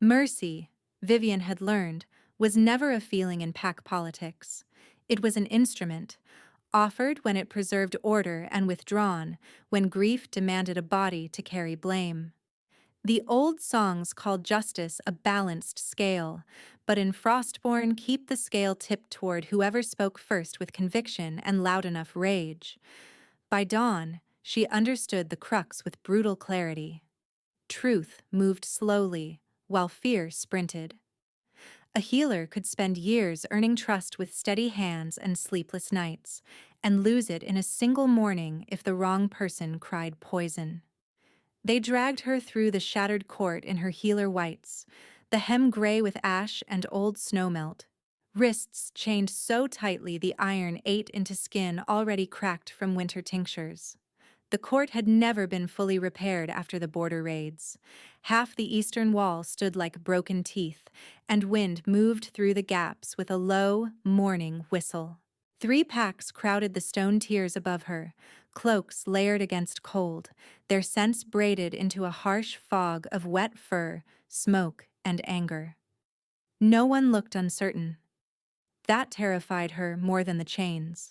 Mercy, Vivian had learned, was never a feeling in pack politics. It was an instrument, offered when it preserved order and withdrawn when grief demanded a body to carry blame. The old songs called justice a balanced scale, but in Frostborn keep the scale tipped toward whoever spoke first with conviction and loud enough rage. By dawn, she understood the crux with brutal clarity. Truth moved slowly, while fear sprinted. A healer could spend years earning trust with steady hands and sleepless nights, and lose it in a single morning if the wrong person cried poison. They dragged her through the shattered court in her healer whites, the hem gray with ash and old snowmelt, wrists chained so tightly the iron ate into skin already cracked from winter tinctures. The court had never been fully repaired after the border raids. Half the eastern wall stood like broken teeth, and wind moved through the gaps with a low, mourning whistle. 3 packs crowded the stone tiers above her, cloaks layered against cold, their scents braided into a harsh fog of wet fur, smoke, and anger. No one looked uncertain. That terrified her more than the chains.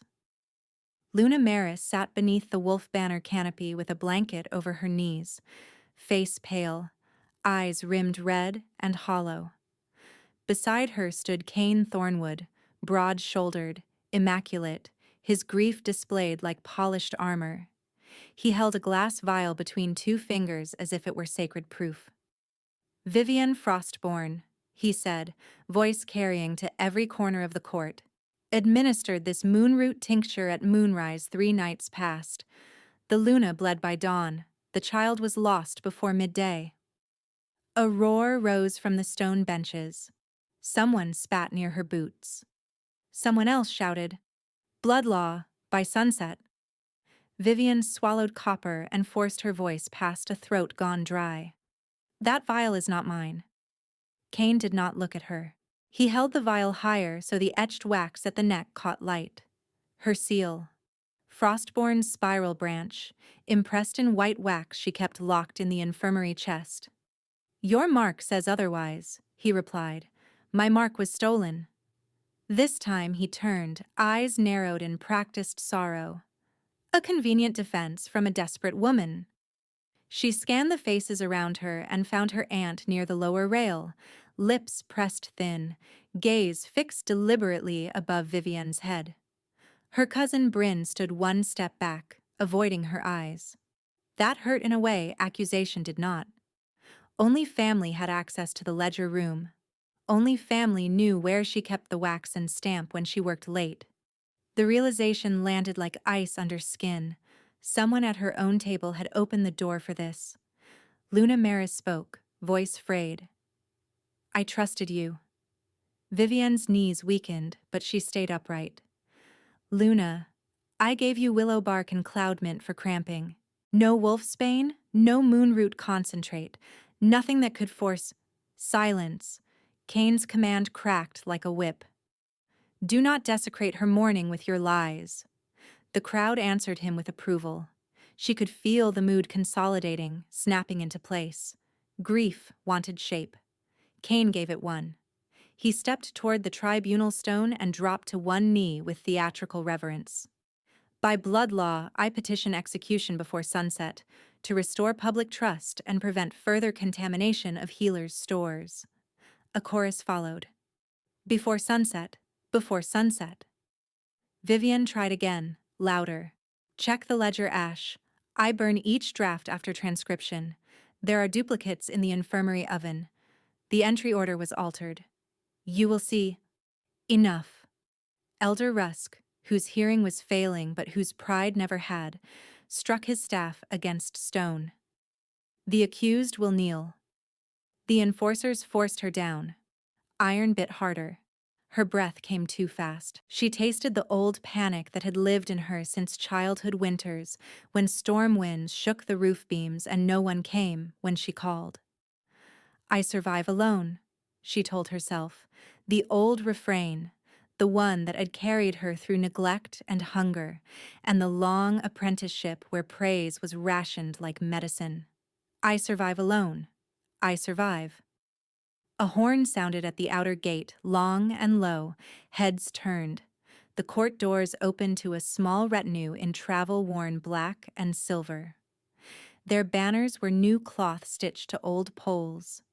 Luna Maris sat beneath the wolf banner canopy with a blanket over her knees, face pale, eyes rimmed red and hollow. Beside her stood Cain Thornwood, broad-shouldered, immaculate, his grief displayed like polished armor. He held a glass vial between 2 fingers as if it were sacred proof. "Vivian Frostborn," he said, voice carrying to every corner of the court, "administered this moonroot tincture at moonrise 3 nights past. The Luna bled by dawn. The child was lost before midday." A roar rose from the stone benches. Someone spat near her boots. Someone else shouted, "Blood law, by sunset." Vivian swallowed copper and forced her voice past a throat gone dry. "That vial is not mine." Cain did not look at her. He held the vial higher so the etched wax at the neck caught light. Her seal. Frostborn's spiral branch, impressed in white wax she kept locked in the infirmary chest. "Your mark says otherwise," he replied. "My mark was stolen." This time he turned, eyes narrowed in practiced sorrow. A convenient defense from a desperate woman. She scanned the faces around her and found her aunt near the lower rail, lips pressed thin, gaze fixed deliberately above Vivian's head. Her cousin Bryn stood 1 step back, avoiding her eyes. That hurt in a way accusation did not. Only family had access to the ledger room. Only family knew where she kept the wax and stamp when she worked late. The realization landed like ice under skin. Someone at her own table had opened the door for this. Luna Maris spoke, voice frayed. "I trusted you." Vivian's knees weakened, but she stayed upright. "Luna, I gave you willow bark and cloud mint for cramping. No wolfsbane, no moonroot concentrate, nothing that could force silence." Cain's command cracked like a whip. "Do not desecrate her mourning with your lies." The crowd answered him with approval. She could feel the mood consolidating, snapping into place. Grief wanted shape. Cain gave it one. He stepped toward the tribunal stone and dropped to one knee with theatrical reverence. "By blood law, I petition execution before sunset, to restore public trust and prevent further contamination of healers' stores." A chorus followed. "Before sunset, before sunset." Vivian tried again, louder. "Check the ledger, Ash. I burn each draft after transcription. There are duplicates in the infirmary oven." The entry order was altered. "You will see." Enough. Elder Rusk, whose hearing was failing but whose pride never had, struck his staff against stone. "The accused will kneel." The enforcers forced her down. Iron bit harder. Her breath came too fast. She tasted the old panic that had lived in her since childhood winters, when storm winds shook the roof beams and no one came when she called. "I survive alone," she told herself, the old refrain, the one that had carried her through neglect and hunger, and the long apprenticeship where praise was rationed like medicine. "I survive alone. I survive." A horn sounded at the outer gate, long and low, heads turned. The court doors opened to a small retinue in travel-worn black and silver. Their banners were new cloth stitched to old poles.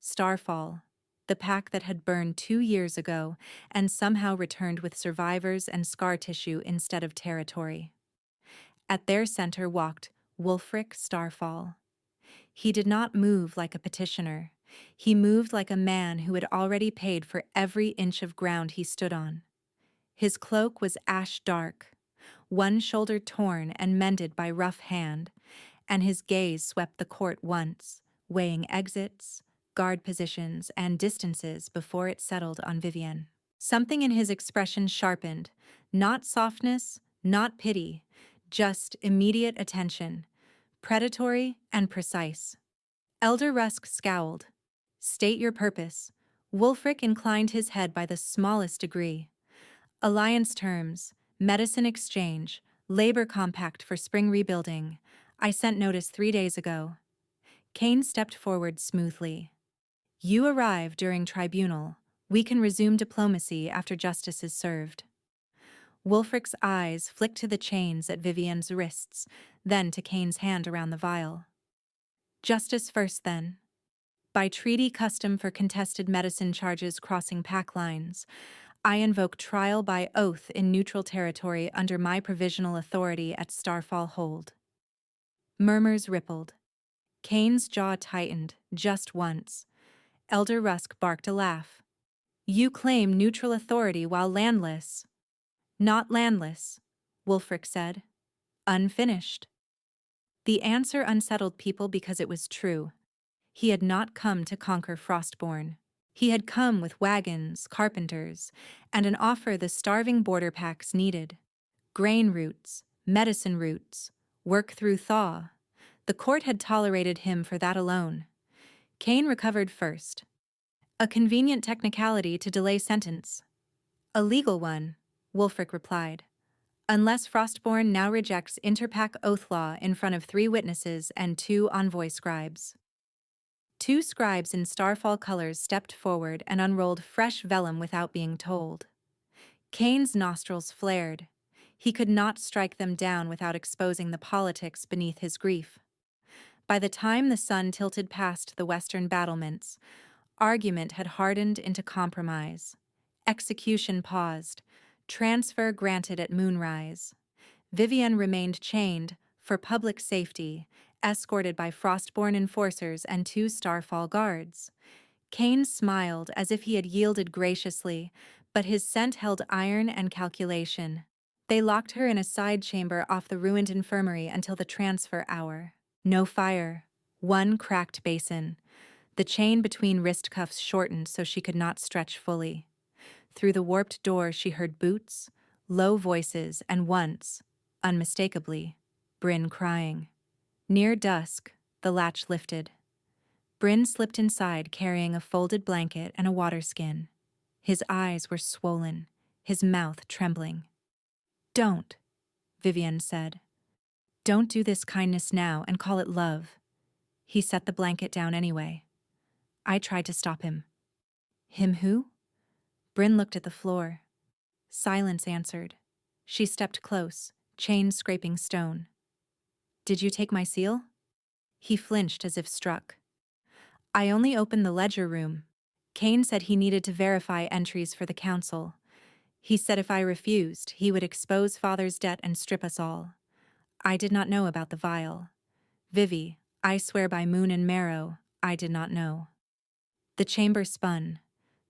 Starfall, the pack that had burned 2 years ago and somehow returned with survivors and scar tissue instead of territory. At their center walked Wulfric Starfall. He did not move like a petitioner. He moved like a man who had already paid for every inch of ground he stood on. His cloak was ash dark, one shoulder torn and mended by rough hand, and his gaze swept the court once, weighing exits, guard positions, and distances before it settled on Vivienne. Something in his expression sharpened, not softness, not pity, just immediate attention, predatory and precise. Elder Rusk scowled. State your purpose. Wulfric inclined his head by the smallest degree. Alliance terms, medicine exchange, labor compact for spring rebuilding. I sent notice 3 days ago. Kane stepped forward smoothly. You arrive during tribunal. We can resume diplomacy after justice is served. Wulfric's eyes flicked to the chains at Vivienne's wrists, then to Kane's hand around the vial. Justice first, then. By treaty custom for contested medicine charges crossing pack lines, I invoke trial by oath in neutral territory under my provisional authority at Starfall Hold. Murmurs rippled. Kane's jaw tightened, just once. Elder Rusk barked a laugh. You claim neutral authority while landless. Not landless, Wulfric said. Unfinished. The answer unsettled people because it was true. He had not come to conquer Frostborn. He had come with wagons, carpenters, and an offer the starving border packs needed. Grain routes, medicine routes, work through thaw. The court had tolerated him for that alone. Kane recovered first. A convenient technicality to delay sentence. A legal one, Wulfric replied. Unless Frostborn now rejects interpack oath law in front of 3 witnesses and 2 envoy scribes. 2 scribes in Starfall colors stepped forward and unrolled fresh vellum without being told. Kane's nostrils flared. He could not strike them down without exposing the politics beneath his grief. By the time the sun tilted past the western battlements, argument had hardened into compromise. Execution paused. Transfer granted at moonrise. Vivienne remained chained, for public safety, escorted by Frostborn enforcers and 2 Starfall guards. Kane smiled as if he had yielded graciously, but his scent held iron and calculation. They locked her in a side chamber off the ruined infirmary until the transfer hour. No fire. 1 cracked basin. The chain between wrist cuffs shortened so she could not stretch fully. Through the warped door she heard boots, low voices, and once, unmistakably, Bryn crying. Near dusk, the latch lifted. Bryn slipped inside carrying a folded blanket and a water skin. His eyes were swollen, his mouth trembling. Don't, Vivienne said. Don't do this kindness now and call it love. He set the blanket down anyway. I tried to stop him. Him who? Bryn looked at the floor. Silence answered. She stepped close, chains scraping stone. Did you take my seal? He flinched as if struck. I only opened the ledger room. Kane said he needed to verify entries for the council. He said if I refused, he would expose father's debt and strip us all. I did not know about the vial. Vivi, I swear by moon and marrow, I did not know. The chamber spun.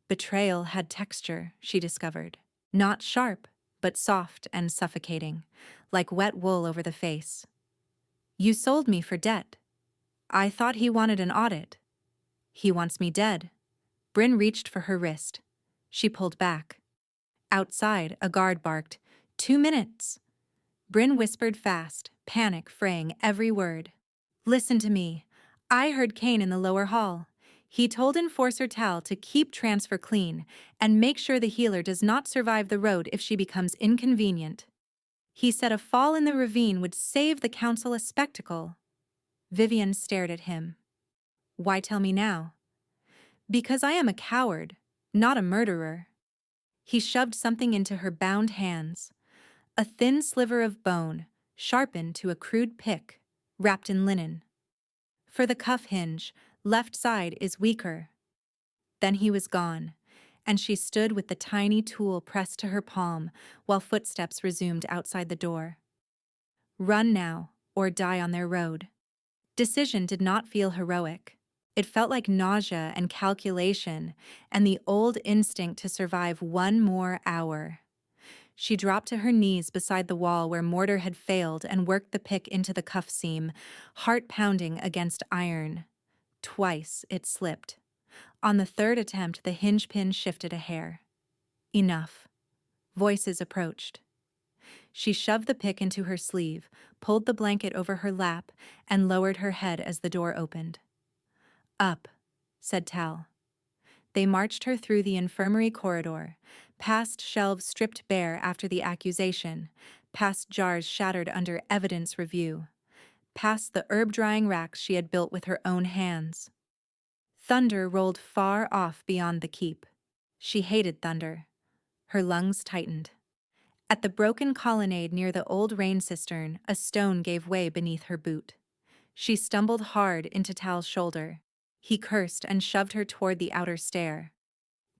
Betrayal had texture, she discovered. Not sharp, but soft and suffocating, like wet wool over the face. You sold me for debt. I thought he wanted an audit. He wants me dead. Bryn reached for her wrist. She pulled back. Outside, a guard barked, 2 minutes. Bryn whispered fast, panic fraying every word. Listen to me. I heard Kane in the lower hall. He told Enforcer Tal to keep transfer clean and make sure the healer does not survive the road if she becomes inconvenient. He said a fall in the ravine would save the council a spectacle. Vivienne stared at him. Why tell me now? Because I am a coward, not a murderer. He shoved something into her bound hands. A thin sliver of bone, sharpened to a crude pick, wrapped in linen. For the cuff hinge, left side is weaker. Then he was gone, and she stood with the tiny tool pressed to her palm while footsteps resumed outside the door. Run now, or die on their road. Decision did not feel heroic. It felt like nausea and calculation and the old instinct to survive one more hour. She dropped to her knees beside the wall where mortar had failed and worked the pick into the cuff seam, heart pounding against iron. Twice it slipped. On the third attempt, the hinge pin shifted a hair. Enough. Voices approached. She shoved the pick into her sleeve, pulled the blanket over her lap, and lowered her head as the door opened. Up, said Tal. They marched her through the infirmary corridor, past shelves stripped bare after the accusation, past jars shattered under evidence review, past the herb-drying racks she had built with her own hands. Thunder rolled far off beyond the keep. She hated thunder. Her lungs tightened. At the broken colonnade near the old rain cistern, a stone gave way beneath her boot. She stumbled hard into Tal's shoulder. He cursed and shoved her toward the outer stair.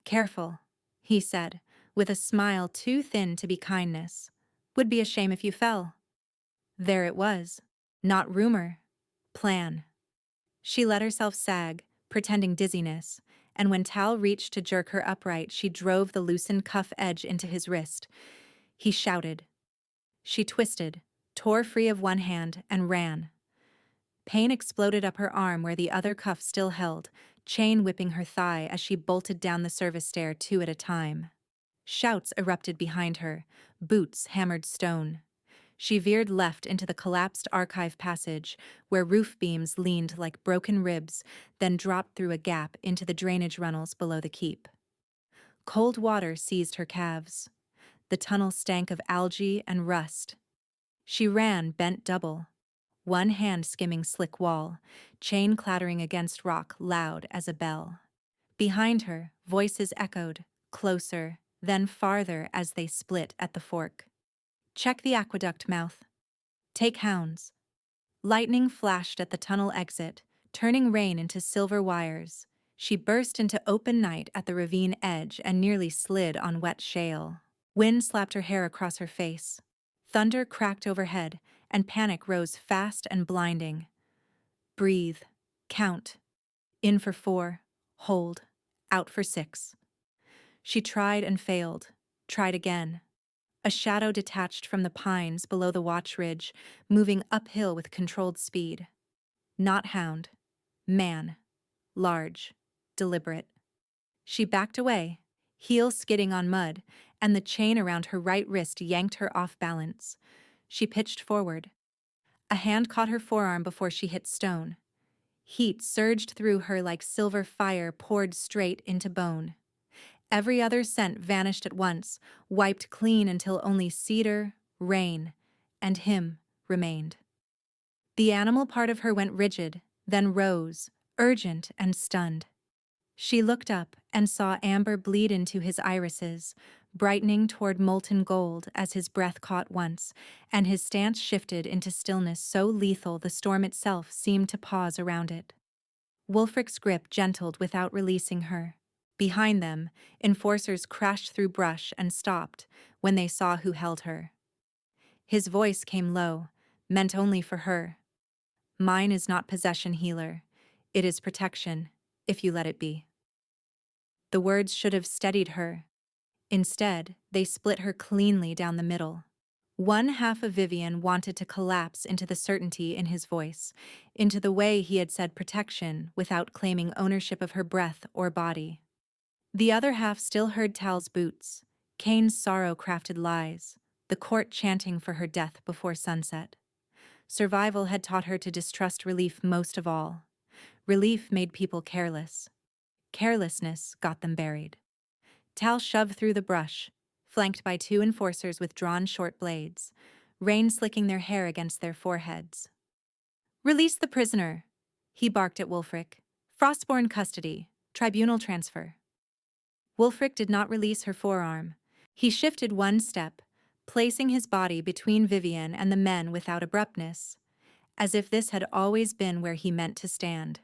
Careful, he said, with a smile too thin to be kindness. Would be a shame if you fell. There it was. Not rumor. Plan. She let herself sag, pretending dizziness, and when Tal reached to jerk her upright, she drove the loosened cuff edge into his wrist. He shouted. She twisted, tore free of one hand, and ran. Pain exploded up her arm where the other cuff still held, chain whipping her thigh as she bolted down the service stair two at a time. Shouts erupted behind her, boots hammered stone. She veered left into the collapsed archive passage, where roof beams leaned like broken ribs, then dropped through a gap into the drainage runnels below the keep. Cold water seized her calves. The tunnel stank of algae and rust. She ran bent double, one hand skimming slick wall, chain clattering against rock loud as a bell. Behind her, voices echoed, closer, then farther as they split at the fork. Check the aqueduct mouth. Take hounds. Lightning flashed at the tunnel exit, turning rain into silver wires. She burst into open night at the ravine edge and nearly slid on wet shale. Wind slapped her hair across her face. Thunder cracked overhead, and panic rose fast and blinding. Breathe. Count. In for 4. Hold. Out for 6. She tried and failed. Tried again. A shadow detached from the pines below the watch ridge, moving uphill with controlled speed. Not hound. Man. Large. Deliberate. She backed away, heel skidding on mud, and the chain around her right wrist yanked her off balance. She pitched forward. A hand caught her forearm before she hit stone. Heat surged through her like silver fire poured straight into bone. Every other scent vanished at once, wiped clean until only cedar, rain, and him remained. The animal part of her went rigid, then rose, urgent and stunned. She looked up and saw amber bleed into his irises, brightening toward molten gold as his breath caught once, and his stance shifted into stillness so lethal the storm itself seemed to pause around it. Wulfric's grip gentled without releasing her. Behind them, enforcers crashed through brush and stopped when they saw who held her. His voice came low, meant only for her. Mine is not possession, healer. It is protection, if you let it be. The words should have steadied her. Instead, they split her cleanly down the middle. One half of Vivian wanted to collapse into the certainty in his voice, into the way he had said protection without claiming ownership of her breath or body. The other half still heard Tal's boots, Kane's sorrow-crafted lies, the court chanting for her death before sunset. Survival had taught her to distrust relief most of all. Relief made people careless. Carelessness got them buried. Tal shoved through the brush, flanked by 2 enforcers with drawn short blades, rain slicking their hair against their foreheads. "Release the prisoner," he barked at Wulfric. "Frostborn custody. Tribunal transfer. Wulfric did not release her forearm. He shifted one step, placing his body between Vivian and the men without abruptness, as if this had always been where he meant to stand.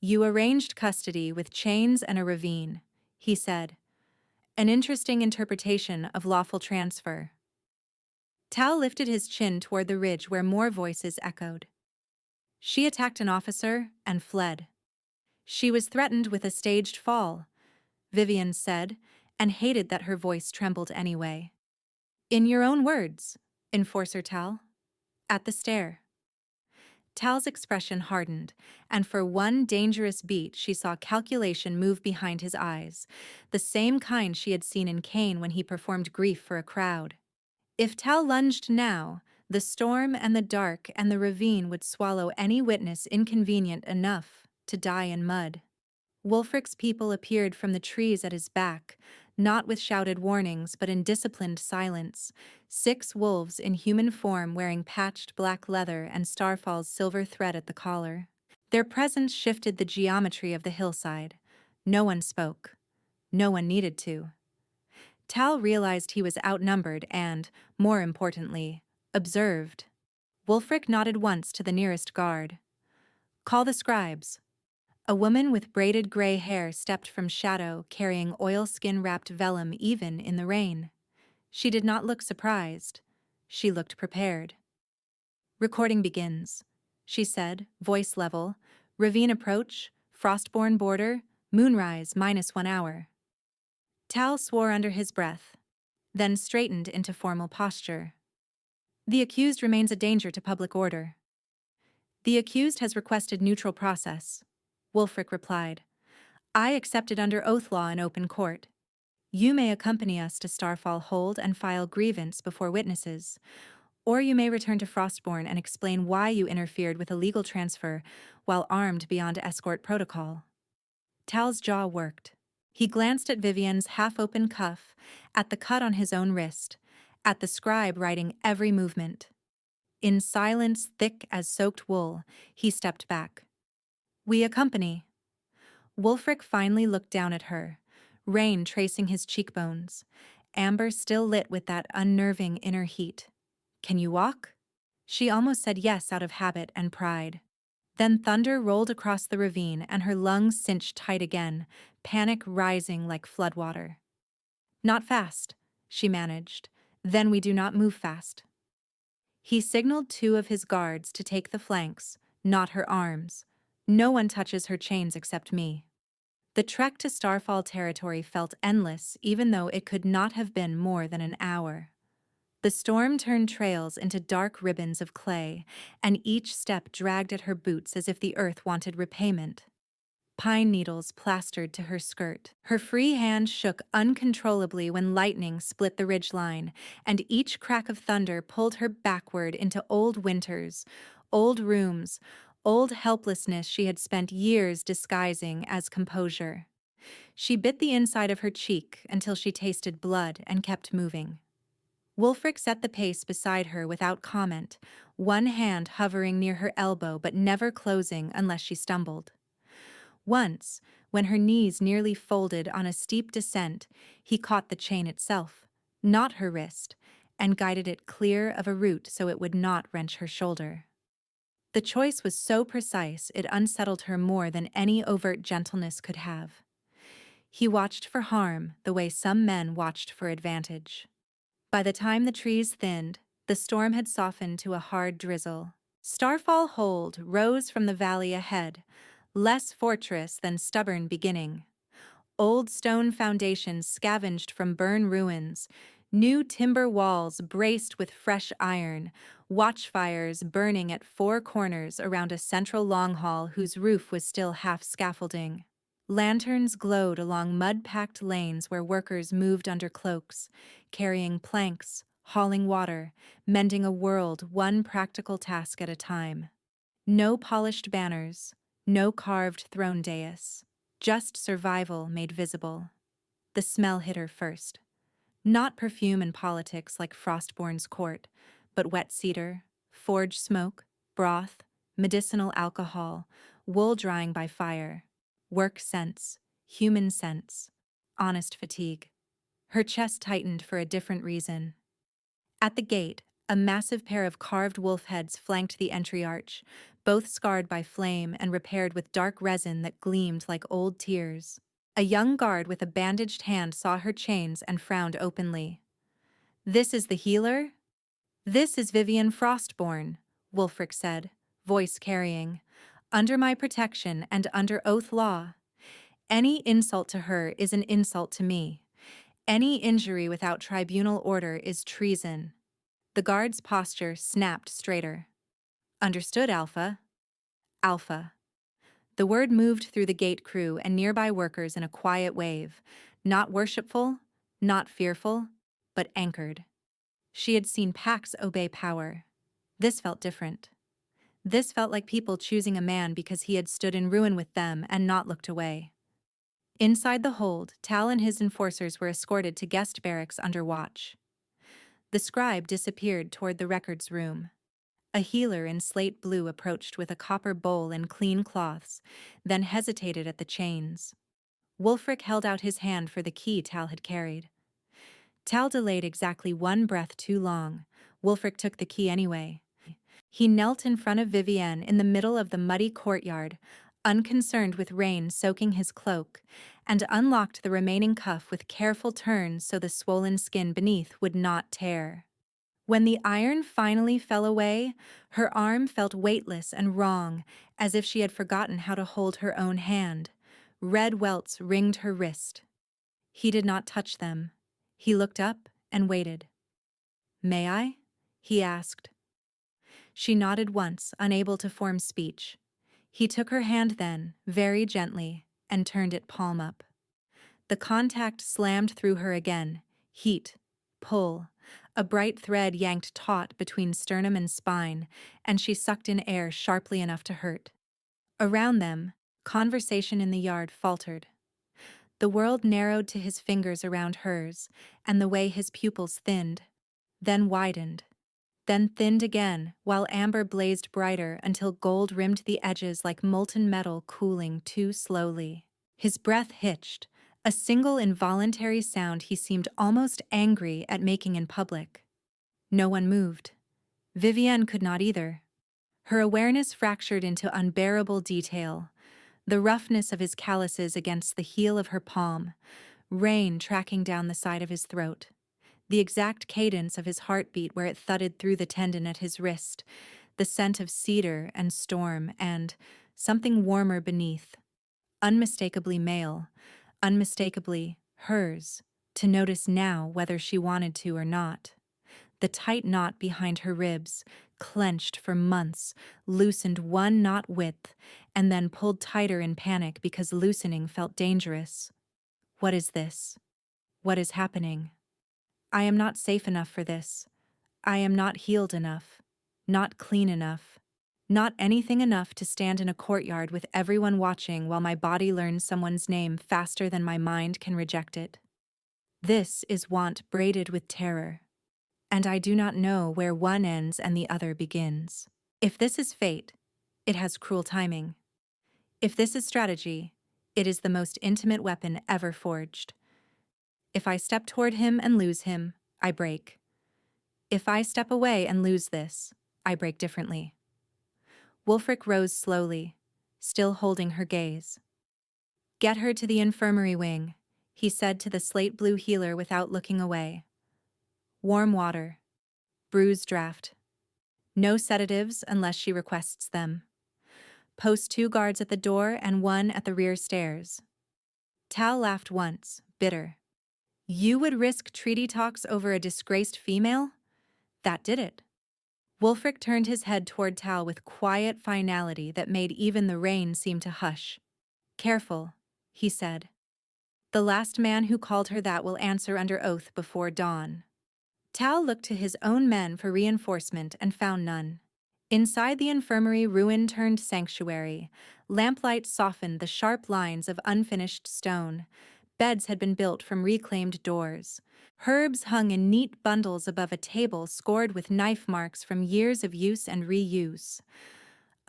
You arranged custody with chains and a ravine, he said. An interesting interpretation of lawful transfer. Tal lifted his chin toward the ridge where more voices echoed. She attacked an officer and fled. She was threatened with a staged fall, Vivian said, and hated that her voice trembled anyway. In your own words, Enforcer Tal. At the stair. Tal's expression hardened, and for one dangerous beat she saw calculation move behind his eyes, the same kind she had seen in Cain when he performed grief for a crowd. If Tal lunged now, the storm and the dark and the ravine would swallow any witness inconvenient enough to die in mud. Wulfric's people appeared from the trees at his back, not with shouted warnings but in disciplined silence, 6 wolves in human form wearing patched black leather and Starfall's silver thread at the collar. Their presence shifted the geometry of the hillside. No one spoke. No one needed to. Tal realized he was outnumbered and, more importantly, observed. Wulfric nodded once to the nearest guard. Call the scribes. A woman with braided gray hair stepped from shadow, carrying oilskin-wrapped vellum even in the rain. She did not look surprised. She looked prepared. Recording begins, she said, voice level. Ravine approach, Frostborn border, moonrise -1 hour. Tal swore under his breath, then straightened into formal posture. The accused remains a danger to public order. The accused has requested neutral process, Wulfric replied. I accepted under oath law in open court. You may accompany us to Starfall Hold and file grievance before witnesses, or you may return to Frostborn and explain why you interfered with a legal transfer while armed beyond escort protocol. Tal's jaw worked. He glanced at Vivian's half-open cuff, at the cut on his own wrist, at the scribe writing every movement. In silence thick as soaked wool, he stepped back. We accompany. Wulfric finally looked down at her, rain tracing his cheekbones, amber still lit with that unnerving inner heat. Can you walk? She almost said yes out of habit and pride. Then thunder rolled across the ravine and her lungs cinched tight again, panic rising like floodwater. Not fast, she managed. Then we do not move fast. He signaled 2 of his guards to take the flanks, not her arms. No one touches her chains except me. The trek to Starfall territory felt endless, even though it could not have been more than an hour. The storm turned trails into dark ribbons of clay, and each step dragged at her boots as if the earth wanted repayment. Pine needles plastered to her skirt. Her free hand shook uncontrollably when lightning split the ridgeline, and each crack of thunder pulled her backward into old winters, old rooms, old helplessness she had spent years disguising as composure. She bit the inside of her cheek until she tasted blood and kept moving. Wulfric set the pace beside her without comment, one hand hovering near her elbow but never closing unless she stumbled. Once, when her knees nearly folded on a steep descent, he caught the chain itself, not her wrist, and guided it clear of a root so it would not wrench her shoulder. The choice was so precise it unsettled her more than any overt gentleness could have. He watched for harm the way some men watched for advantage. By the time the trees thinned, the storm had softened to a hard drizzle. Starfall Hold rose from the valley ahead, less fortress than stubborn beginning. Old stone foundations scavenged from burn ruins, new timber walls braced with fresh iron, watchfires burning at 4 corners around a central long hall whose roof was still half scaffolding. Lanterns glowed along mud-packed lanes where workers moved under cloaks, carrying planks, hauling water, mending a world one practical task at a time. No polished banners, no carved throne dais, just survival made visible. The smell hit her first. Not perfume and politics like Frostborn's court, but wet cedar, forge smoke, broth, medicinal alcohol, wool drying by fire. Work sense, human sense, honest fatigue. Her chest tightened for a different reason. At the gate, a massive pair of carved wolf heads flanked the entry arch, both scarred by flame and repaired with dark resin that gleamed like old tears. A young guard with a bandaged hand saw her chains and frowned openly. "This is the healer?" "This is Vivian Frostborn," Wulfric said, voice carrying. "Under my protection and under oath law. Any insult to her is an insult to me. Any injury without tribunal order is treason." The guard's posture snapped straighter. "Understood, Alpha." Alpha. The word moved through the gate crew and nearby workers in a quiet wave, not worshipful, not fearful, but anchored. She had seen packs obey power. This felt different. This felt like people choosing a man because he had stood in ruin with them and not looked away. Inside the hold, Tal and his enforcers were escorted to guest barracks under watch. The scribe disappeared toward the records room. A healer in slate blue approached with a copper bowl and clean cloths, then hesitated at the chains. Wulfric held out his hand for the key Tal had carried. Tal delayed exactly one breath too long. Wulfric took the key anyway. He knelt in front of Vivienne in the middle of the muddy courtyard, unconcerned with rain soaking his cloak, and unlocked the remaining cuff with careful turns so the swollen skin beneath would not tear. When the iron finally fell away, her arm felt weightless and wrong, as if she had forgotten how to hold her own hand. Red welts ringed her wrist. He did not touch them. He looked up and waited. "May I?" he asked. She nodded once, unable to form speech. He took her hand then, very gently, and turned it palm up. The contact slammed through her again. Heat. Pull. A bright thread yanked taut between sternum and spine, and she sucked in air sharply enough to hurt. Around them, conversation in the yard faltered. The world narrowed to his fingers around hers, and the way his pupils thinned, then widened, then thinned again, while amber blazed brighter until gold rimmed the edges like molten metal cooling too slowly. His breath hitched, a single involuntary sound he seemed almost angry at making in public. No one moved. Vivienne could not either. Her awareness fractured into unbearable detail. The roughness of his calluses against the heel of her palm, rain tracking down the side of his throat, the exact cadence of his heartbeat where it thudded through the tendon at his wrist, the scent of cedar and storm and something warmer beneath. Unmistakably male, unmistakably hers, to notice now whether she wanted to or not. The tight knot behind her ribs, clenched for months, loosened one knot width, and then pulled tighter in panic because loosening felt dangerous. What is this? What is happening? I am not safe enough for this. I am not healed enough. Not clean enough. Not anything enough to stand in a courtyard with everyone watching while my body learns someone's name faster than my mind can reject it. This is want braided with terror. And I do not know where one ends and the other begins. If this is fate, it has cruel timing. If this is strategy, it is the most intimate weapon ever forged. If I step toward him and lose him, I break. If I step away and lose this, I break differently. Wulfric rose slowly, still holding her gaze. "Get her to the infirmary wing," he said to the slate blue healer without looking away. "Warm water. Bruise draft. No sedatives unless she requests them. Post 2 guards at the door and 1 at the rear stairs." Tal laughed once, bitter. "You would risk treaty talks over a disgraced female?" That did it. Wulfric turned his head toward Tal with quiet finality that made even the rain seem to hush. "Careful," he said. "The last man who called her that will answer under oath before dawn." Tal looked to his own men for reinforcement and found none. Inside the infirmary, ruin turned sanctuary. Lamplight softened the sharp lines of unfinished stone. Beds had been built from reclaimed doors. Herbs hung in neat bundles above a table scored with knife marks from years of use and reuse.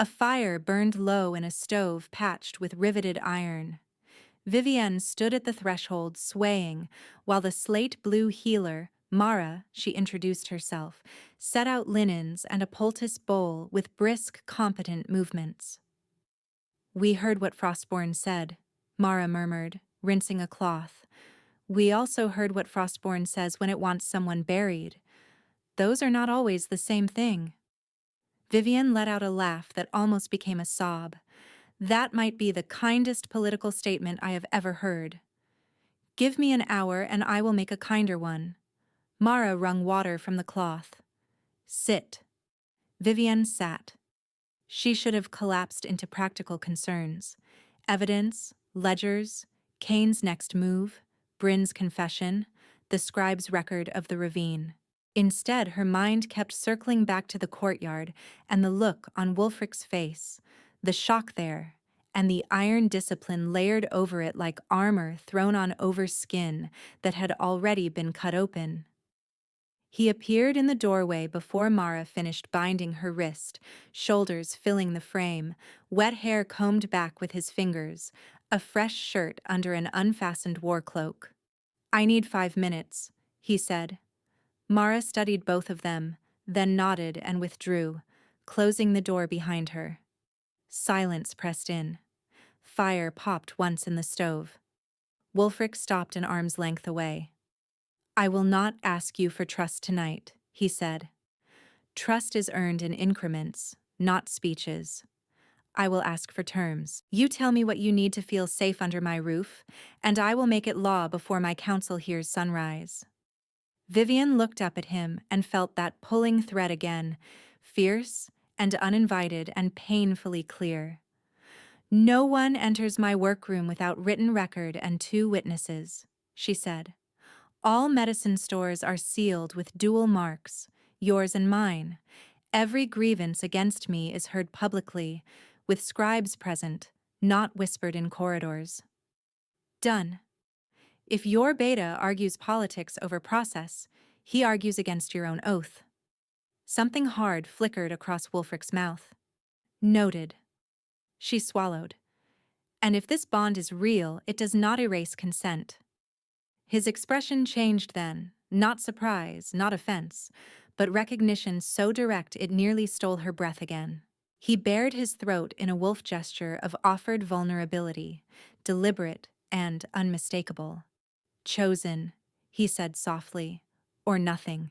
A fire burned low in a stove patched with riveted iron. Vivienne stood at the threshold, swaying, while the slate-blue healer, Mara, she introduced herself, set out linens and a poultice bowl with brisk, competent movements. "We heard what Frostborn said," Mara murmured, rinsing a cloth. "We also heard what Frostborn says when it wants someone buried. Those are not always the same thing." Vivienne let out a laugh that almost became a sob. "That might be the kindest political statement I have ever heard." "Give me an hour and I will make a kinder one." Mara wrung water from the cloth. "Sit." Vivienne sat. She should have collapsed into practical concerns. Evidence, ledgers, Kane's next move, Bryn's confession, the scribe's record of the ravine. Instead, her mind kept circling back to the courtyard and the look on Wulfric's face, the shock there, and the iron discipline layered over it like armor thrown on over skin that had already been cut open. He appeared in the doorway before Mara finished binding her wrist, shoulders filling the frame, wet hair combed back with his fingers, a fresh shirt under an unfastened war cloak. "I need 5 minutes," he said. Mara studied both of them, then nodded and withdrew, closing the door behind her. Silence pressed in. Fire popped once in the stove. Wulfric stopped an arm's length away. "I will not ask you for trust tonight," he said. "Trust is earned in increments, not speeches. I will ask for terms. You tell me what you need to feel safe under my roof, and I will make it law before my council hears sunrise." Vivienne looked up at him and felt that pulling thread again, fierce and uninvited and painfully clear. "No one enters my workroom without written record and 2 witnesses," she said. "All medicine stores are sealed with dual marks, yours and mine. Every grievance against me is heard publicly, with scribes present, not whispered in corridors." Done. If your beta argues politics over process, he argues against your own oath. Something hard flickered across Wulfric's mouth. "Noted." She swallowed. "And if this bond is real, it does not erase consent." His expression changed then, not surprise, not offense, but recognition so direct it nearly stole her breath again. He bared his throat in a wolf gesture of offered vulnerability, deliberate and unmistakable. "Chosen," he said softly, "or nothing."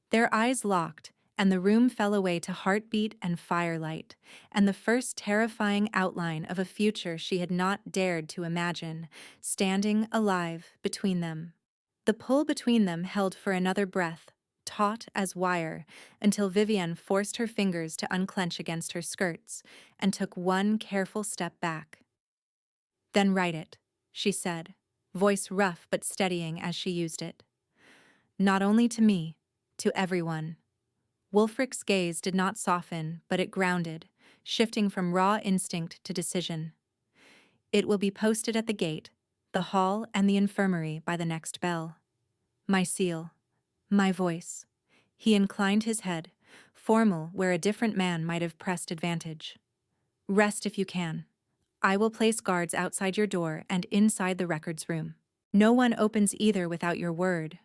Their eyes locked, and the room fell away to heartbeat and firelight, and the first terrifying outline of a future she had not dared to imagine, standing alive between them. The pull between them held for another breath, taut as wire, until Vivienne forced her fingers to unclench against her skirts and took one careful step back. "Then write it," she said, voice rough but steadying as she used it. "Not only to me, to everyone." Wulfric's gaze did not soften, but it grounded, shifting from raw instinct to decision. "It will be posted at the gate, the hall and the infirmary by the next bell. My seal. My voice." He inclined his head, formal where a different man might have pressed advantage. "Rest if you can. I will place guards outside your door and inside the records room. No one opens either without your word."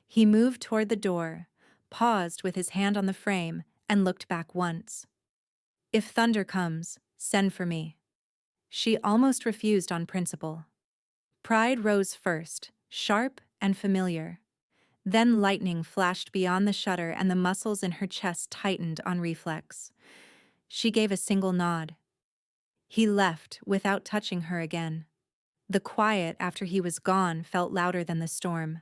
He moved toward the door, paused with his hand on the frame, and looked back once. "If thunder comes, send for me." She almost refused on principle. Pride rose first, sharp and familiar. Then lightning flashed beyond the shutter and the muscles in her chest tightened on reflex. She gave a single nod. He left without touching her again. The quiet after he was gone felt louder than the storm.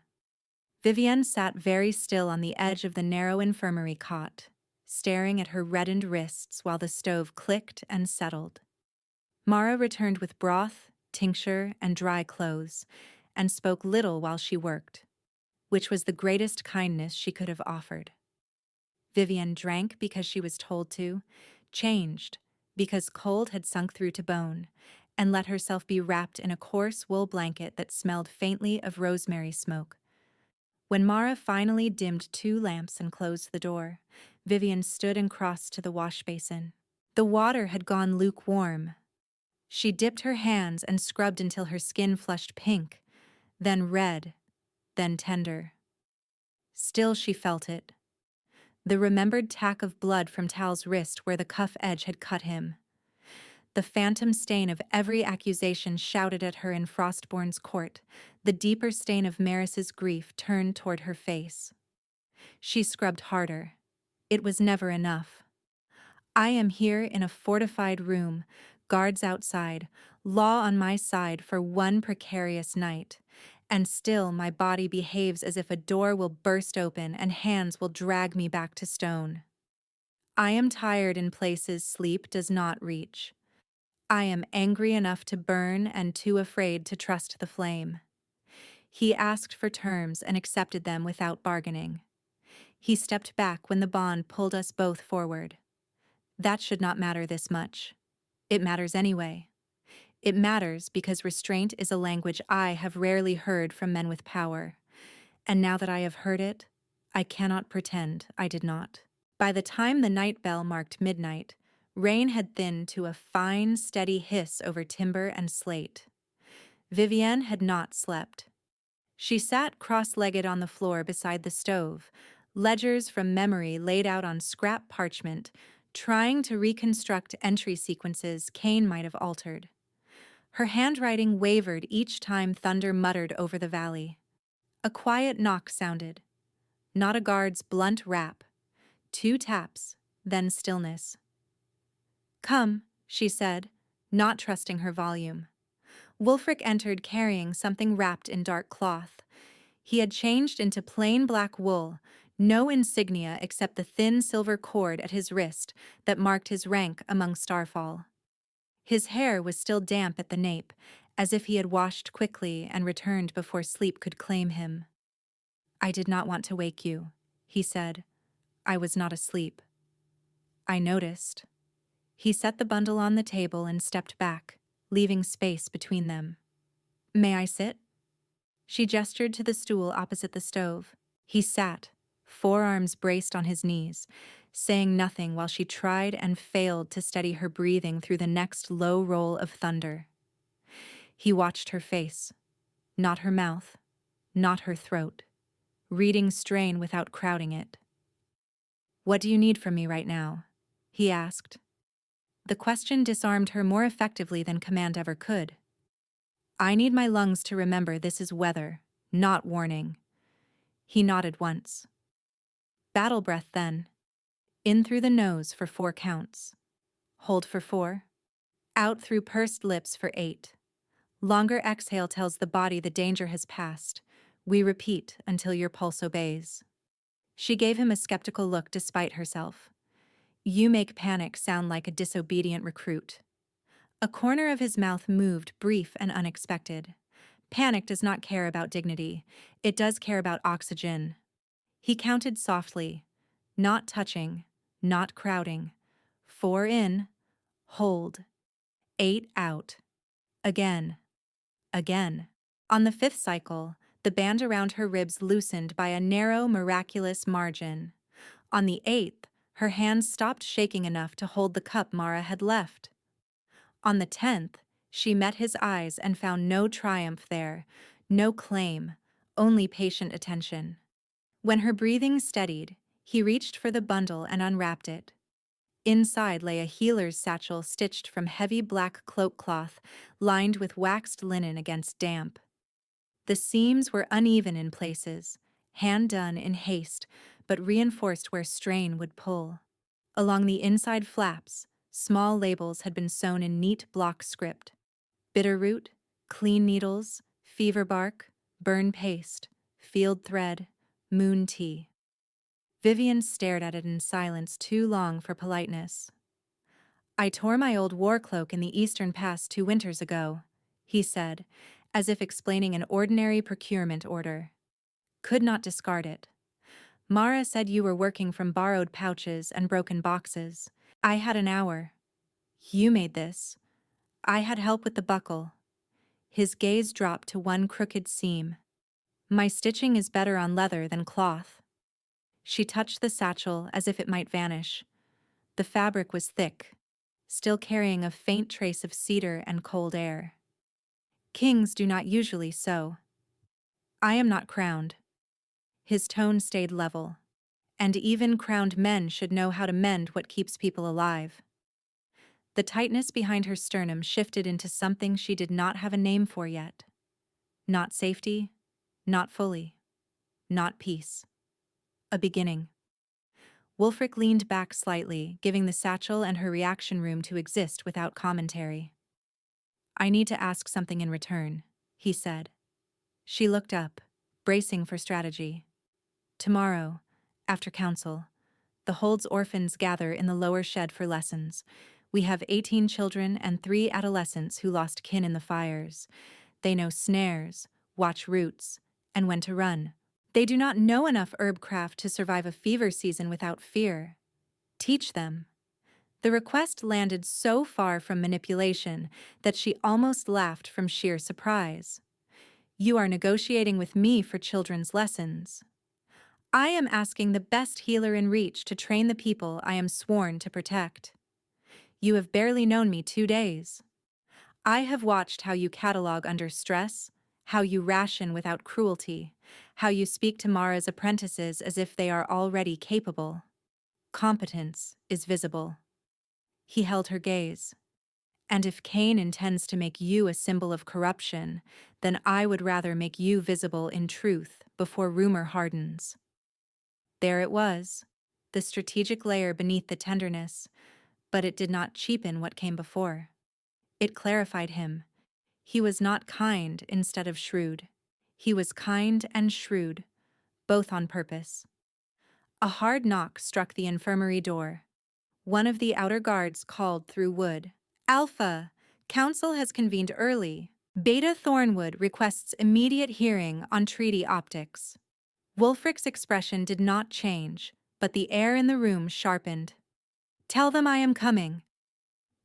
Vivienne sat very still on the edge of the narrow infirmary cot, staring at her reddened wrists while the stove clicked and settled. Mara returned with broth, tincture, and dry clothes, and spoke little while she worked, which was the greatest kindness she could have offered. Vivienne drank because she was told to, changed because cold had sunk through to bone, and let herself be wrapped in a coarse wool blanket that smelled faintly of rosemary smoke. When Mara finally dimmed 2 lamps and closed the door, Vivienne stood and crossed to the wash basin. The water had gone lukewarm. She dipped her hands and scrubbed until her skin flushed pink, then red, then tender. Still she felt it. The remembered tack of blood from Tal's wrist where the cuff edge had cut him. The phantom stain of every accusation shouted at her in Frostborn's court, the deeper stain of Maris's grief turned toward her face. She scrubbed harder. It was never enough. I am here in a fortified room, guards outside, law on my side for one precarious night, and still my body behaves as if a door will burst open and hands will drag me back to stone. I am tired in places sleep does not reach. I am angry enough to burn and too afraid to trust the flame. He asked for terms and accepted them without bargaining. He stepped back when the bond pulled us both forward. That should not matter this much. It matters anyway. It matters because restraint is a language I have rarely heard from men with power. And now that I have heard it, I cannot pretend I did not. By the time the night bell marked midnight, rain had thinned to a fine, steady hiss over timber and slate. Vivienne had not slept. She sat cross-legged on the floor beside the stove, ledgers from memory laid out on scrap parchment, trying to reconstruct entry sequences Cain might have altered. Her handwriting wavered each time thunder muttered over the valley. A quiet knock sounded. Not a guard's blunt rap. 2 taps, then stillness. "Come," she said, not trusting her volume. Wulfric entered carrying something wrapped in dark cloth. He had changed into plain black wool, no insignia except the thin silver cord at his wrist that marked his rank among Starfall. His hair was still damp at the nape, as if he had washed quickly and returned before sleep could claim him. "I did not want to wake you," he said. "I was not asleep." "I noticed." He set the bundle on the table and stepped back, leaving space between them. "May I sit?" She gestured to the stool opposite the stove. He sat, forearms braced on his knees, saying nothing while she tried and failed to steady her breathing through the next low roll of thunder. He watched her face, not her mouth, not her throat, reading strain without crowding it. "What do you need from me right now?" he asked. The question disarmed her more effectively than command ever could. "I need my lungs to remember this is weather, not warning." He nodded once. "Battle breath then. In through the nose for 4 counts. Hold for 4. Out through pursed lips for 8. Longer exhale tells the body the danger has passed. We repeat until your pulse obeys." She gave him a skeptical look despite herself. "You make panic sound like a disobedient recruit." A corner of his mouth moved, brief and unexpected. Panic does not care about dignity. It does care about oxygen. He counted softly, not touching, not crowding. 4 in, hold. 8 out. Again. Again. On the 5th cycle, the band around her ribs loosened by a narrow, miraculous margin. On the 8th, her hands stopped shaking enough to hold the cup Mara had left. On the 10th, she met his eyes and found no triumph there, no claim, only patient attention. When her breathing steadied, he reached for the bundle and unwrapped it. Inside lay a healer's satchel stitched from heavy black cloak cloth, lined with waxed linen against damp. The seams were uneven in places, hand-done in haste, but reinforced where strain would pull. Along the inside flaps, small labels had been sewn in neat block script. Bitter root, clean needles, fever bark, burn paste, field thread, moon tea. Vivienne stared at it in silence too long for politeness. "I tore my old war cloak in the Eastern Pass 2 winters ago," he said, as if explaining an ordinary procurement order. "Could not discard it. Mara said you were working from borrowed pouches and broken boxes. I had an hour. You made this. I had help with the buckle." His gaze dropped to one crooked seam. "My stitching is better on leather than cloth." She touched the satchel as if it might vanish. The fabric was thick, still carrying a faint trace of cedar and cold air. Kings do not usually sow. I am not crowned. His tone stayed level. And even crowned men should know how to mend what keeps people alive. The tightness behind her sternum shifted into something she did not have a name for yet. Not safety, not fully, not peace. A beginning. Wulfric leaned back slightly, giving the satchel and her reaction room to exist without commentary. I need to ask something in return, he said. She looked up, bracing for strategy. Tomorrow, after council, the Hold's orphans gather in the lower shed for lessons. We have 18 children and 3 adolescents who lost kin in the fires. They know snares, watch roots, and when to run. They do not know enough herbcraft to survive a fever season without fear. Teach them. The request landed so far from manipulation that she almost laughed from sheer surprise. You are negotiating with me for children's lessons. I am asking the best healer in Reach to train the people I am sworn to protect. You have barely known me 2 days. I have watched how you catalog under stress, how you ration without cruelty, how you speak to Mara's apprentices as if they are already capable. Competence is visible. He held her gaze. And if Cain intends to make you a symbol of corruption, then I would rather make you visible in truth before rumor hardens. There it was, the strategic layer beneath the tenderness, but it did not cheapen what came before. It clarified him. He was not kind instead of shrewd. He was kind and shrewd, both on purpose. A hard knock struck the infirmary door. One of the outer guards called through wood. Alpha, council has convened early. Beta Thornwood requests immediate hearing on treaty optics. Wulfric's expression did not change, but the air in the room sharpened. Tell them I am coming.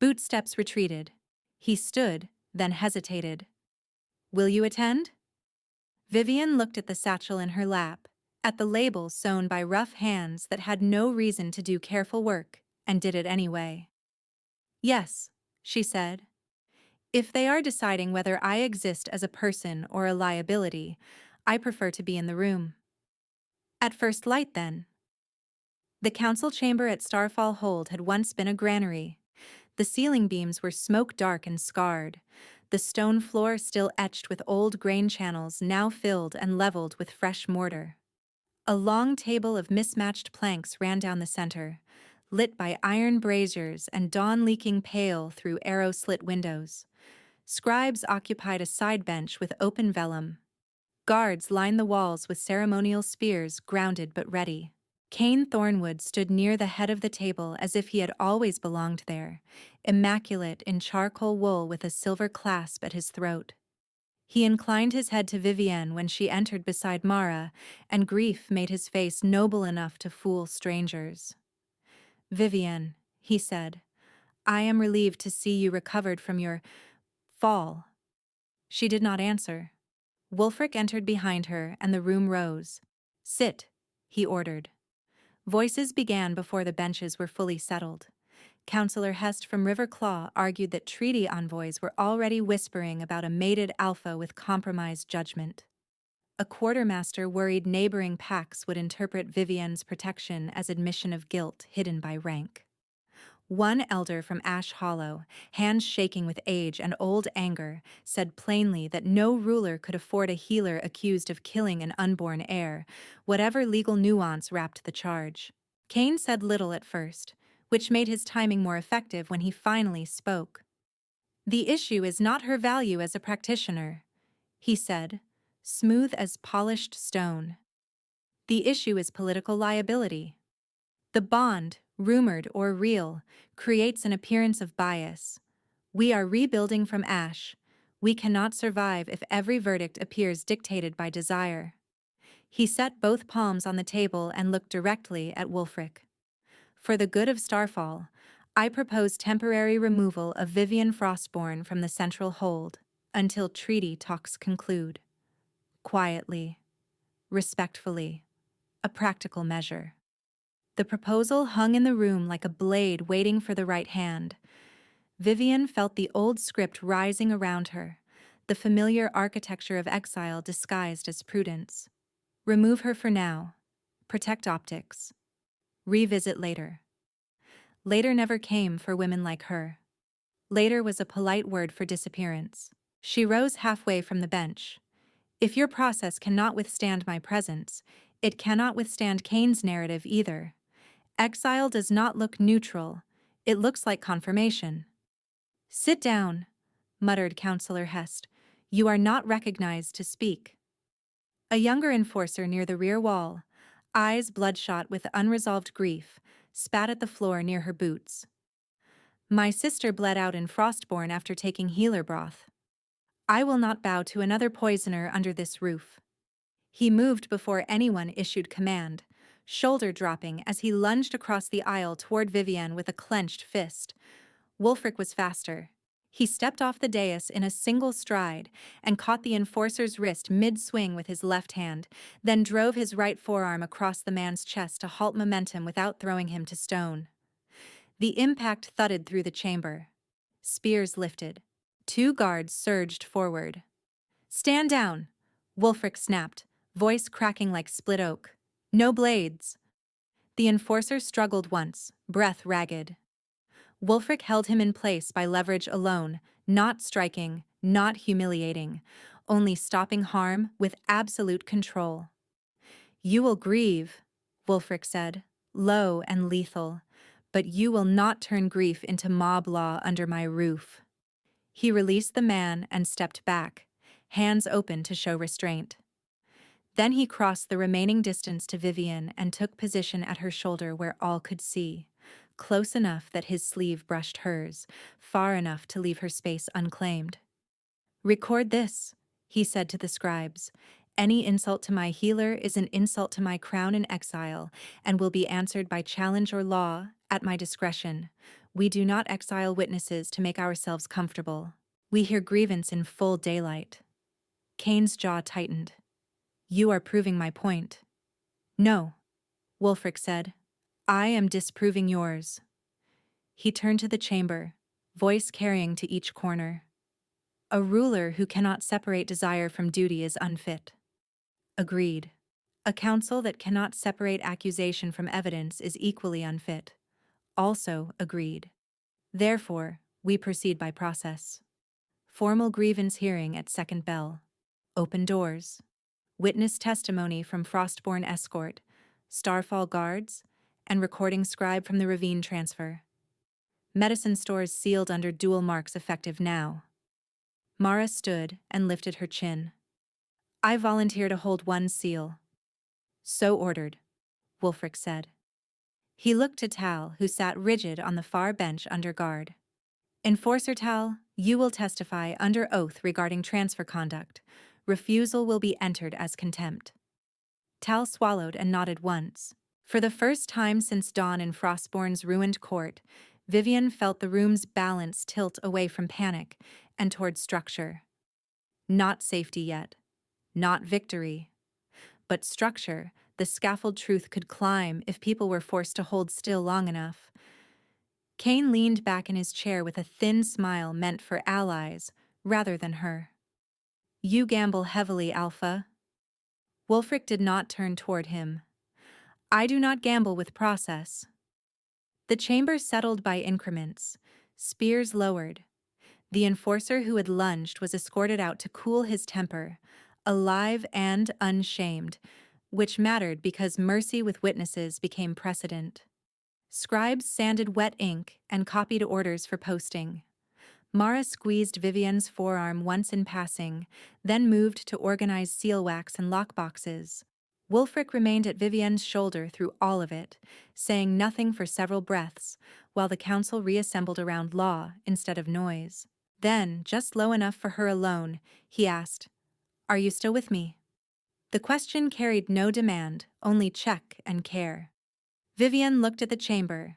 Bootsteps retreated. He stood, then hesitated. Will you attend? Vivian looked at the satchel in her lap, at the label sewn by rough hands that had no reason to do careful work, and did it anyway. Yes, she said. If they are deciding whether I exist as a person or a liability, I prefer to be in the room. At first light, then. The council chamber at Starfall Hold had once been a granary. The ceiling beams were smoke-dark and scarred, the stone floor still etched with old grain channels now filled and leveled with fresh mortar. A long table of mismatched planks ran down the center, lit by iron braziers and dawn leaking pale through arrow-slit windows. Scribes occupied a side bench with open vellum. Guards lined the walls with ceremonial spears grounded but ready. Cain Thornwood stood near the head of the table as if he had always belonged there, immaculate in charcoal wool with a silver clasp at his throat. He inclined his head to Vivienne when she entered beside Mara, and grief made his face noble enough to fool strangers. Vivienne, he said, I am relieved to see you recovered from your fall. She did not answer. Wulfric entered behind her, and the room rose. Sit, he ordered. Voices began before the benches were fully settled. Councillor Hest from Riverclaw argued that treaty envoys were already whispering about a mated alpha with compromised judgment. A quartermaster worried neighboring packs would interpret Vivienne's protection as admission of guilt hidden by rank. One elder from Ash Hollow, hands shaking with age and old anger, said plainly that no ruler could afford a healer accused of killing an unborn heir, whatever legal nuance wrapped the charge. Cain said little at first, which made his timing more effective when he finally spoke. The issue is not her value as a practitioner, he said, smooth as polished stone. The issue is political liability. The bond, rumored or real, creates an appearance of bias. We are rebuilding from ash. We cannot survive if every verdict appears dictated by desire. He set both palms on the table and looked directly at Wulfric. For the good of Starfall, I propose temporary removal of Vivian Frostborn from the central hold until treaty talks conclude. Quietly, respectfully, a practical measure. The proposal hung in the room like a blade waiting for the right hand. Vivian felt the old script rising around her, the familiar architecture of exile disguised as prudence. Remove her for now. Protect optics. Revisit later. Later never came for women like her. Later was a polite word for disappearance. She rose halfway from the bench. If your process cannot withstand my presence, it cannot withstand Cain's narrative either. Exile does not look neutral. It looks like confirmation. Sit down, muttered Counselor Hest. You are not recognized to speak. A younger enforcer near the rear wall, eyes bloodshot with unresolved grief, spat at the floor near her boots. My sister bled out in Frostborn after taking healer broth. I will not bow to another poisoner under this roof. He moved before anyone issued command, shoulder-dropping as he lunged across the aisle toward Vivienne with a clenched fist. Wulfric was faster. He stepped off the dais in a single stride and caught the enforcer's wrist mid-swing with his left hand, then drove his right forearm across the man's chest to halt momentum without throwing him to stone. The impact thudded through the chamber. Spears lifted. 2 guards surged forward. Stand down, Wulfric snapped, voice cracking like split oak. No blades. The enforcer struggled once, breath ragged. Wulfric held him in place by leverage alone, not striking, not humiliating, only stopping harm with absolute control. You will grieve, Wulfric said, low and lethal, but you will not turn grief into mob law under my roof. He released the man and stepped back, hands open to show restraint. Then he crossed the remaining distance to Vivian and took position at her shoulder where all could see, close enough that his sleeve brushed hers, far enough to leave her space unclaimed. Record this, he said to the scribes. Any insult to my healer is an insult to my crown in exile and will be answered by challenge or law, at my discretion. We do not exile witnesses to make ourselves comfortable. We hear grievance in full daylight. Cain's jaw tightened. You are proving my point. No, Wulfric said. I am disproving yours. He turned to the chamber, voice carrying to each corner. A ruler who cannot separate desire from duty is unfit. Agreed. A council that cannot separate accusation from evidence is equally unfit. Also agreed. Therefore, we proceed by process. Formal grievance hearing at second bell. Open doors. Witness testimony from Frostborn escort, Starfall guards, and recording scribe from the ravine transfer. Medicine stores sealed under dual marks effective now. Mara stood and lifted her chin. I volunteer to hold one seal. So ordered, Wulfric said. He looked to Tal, who sat rigid on the far bench under guard. Enforcer Tal, you will testify under oath regarding transfer conduct. Refusal will be entered as contempt. Tal swallowed and nodded once. For the first time since dawn in Frostborn's ruined court, Vivian felt the room's balance tilt away from panic and toward structure. Not safety yet. Not victory. But structure, the scaffold truth could climb if people were forced to hold still long enough. Cain leaned back in his chair with a thin smile meant for allies rather than her. You gamble heavily, Alpha. Wulfric did not turn toward him. I do not gamble with process. The chamber settled by increments. Spears lowered. The enforcer who had lunged was escorted out to cool his temper, alive and unshamed, which mattered because mercy with witnesses became precedent. Scribes sanded wet ink and copied orders for posting. Mara squeezed Vivian's forearm once in passing, then moved to organize seal wax and lockboxes. Wulfric remained at Vivian's shoulder through all of it, saying nothing for several breaths, while the council reassembled around law instead of noise. Then, just low enough for her alone, he asked, Are you still with me? The question carried no demand, only check and care. Vivian looked at the chamber,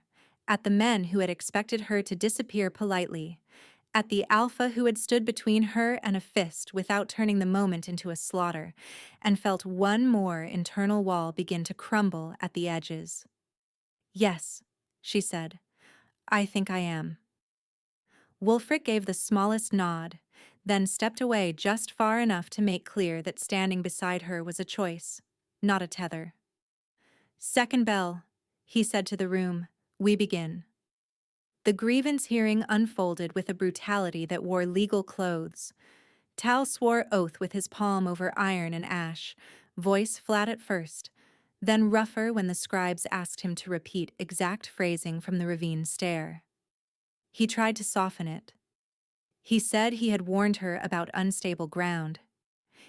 at the men who had expected her to disappear politely, at the Alpha who had stood between her and a fist without turning the moment into a slaughter, and felt one more internal wall begin to crumble at the edges. Yes, she said, I think I am. Wulfric gave the smallest nod, then stepped away just far enough to make clear that standing beside her was a choice, not a tether. "Second bell," he said to the room. "We begin." The grievance hearing unfolded with a brutality that wore legal clothes. Tal swore oath with his palm over iron and ash, voice flat at first, then rougher when the scribes asked him to repeat exact phrasing from the ravine stair. He tried to soften it. He said he had warned her about unstable ground.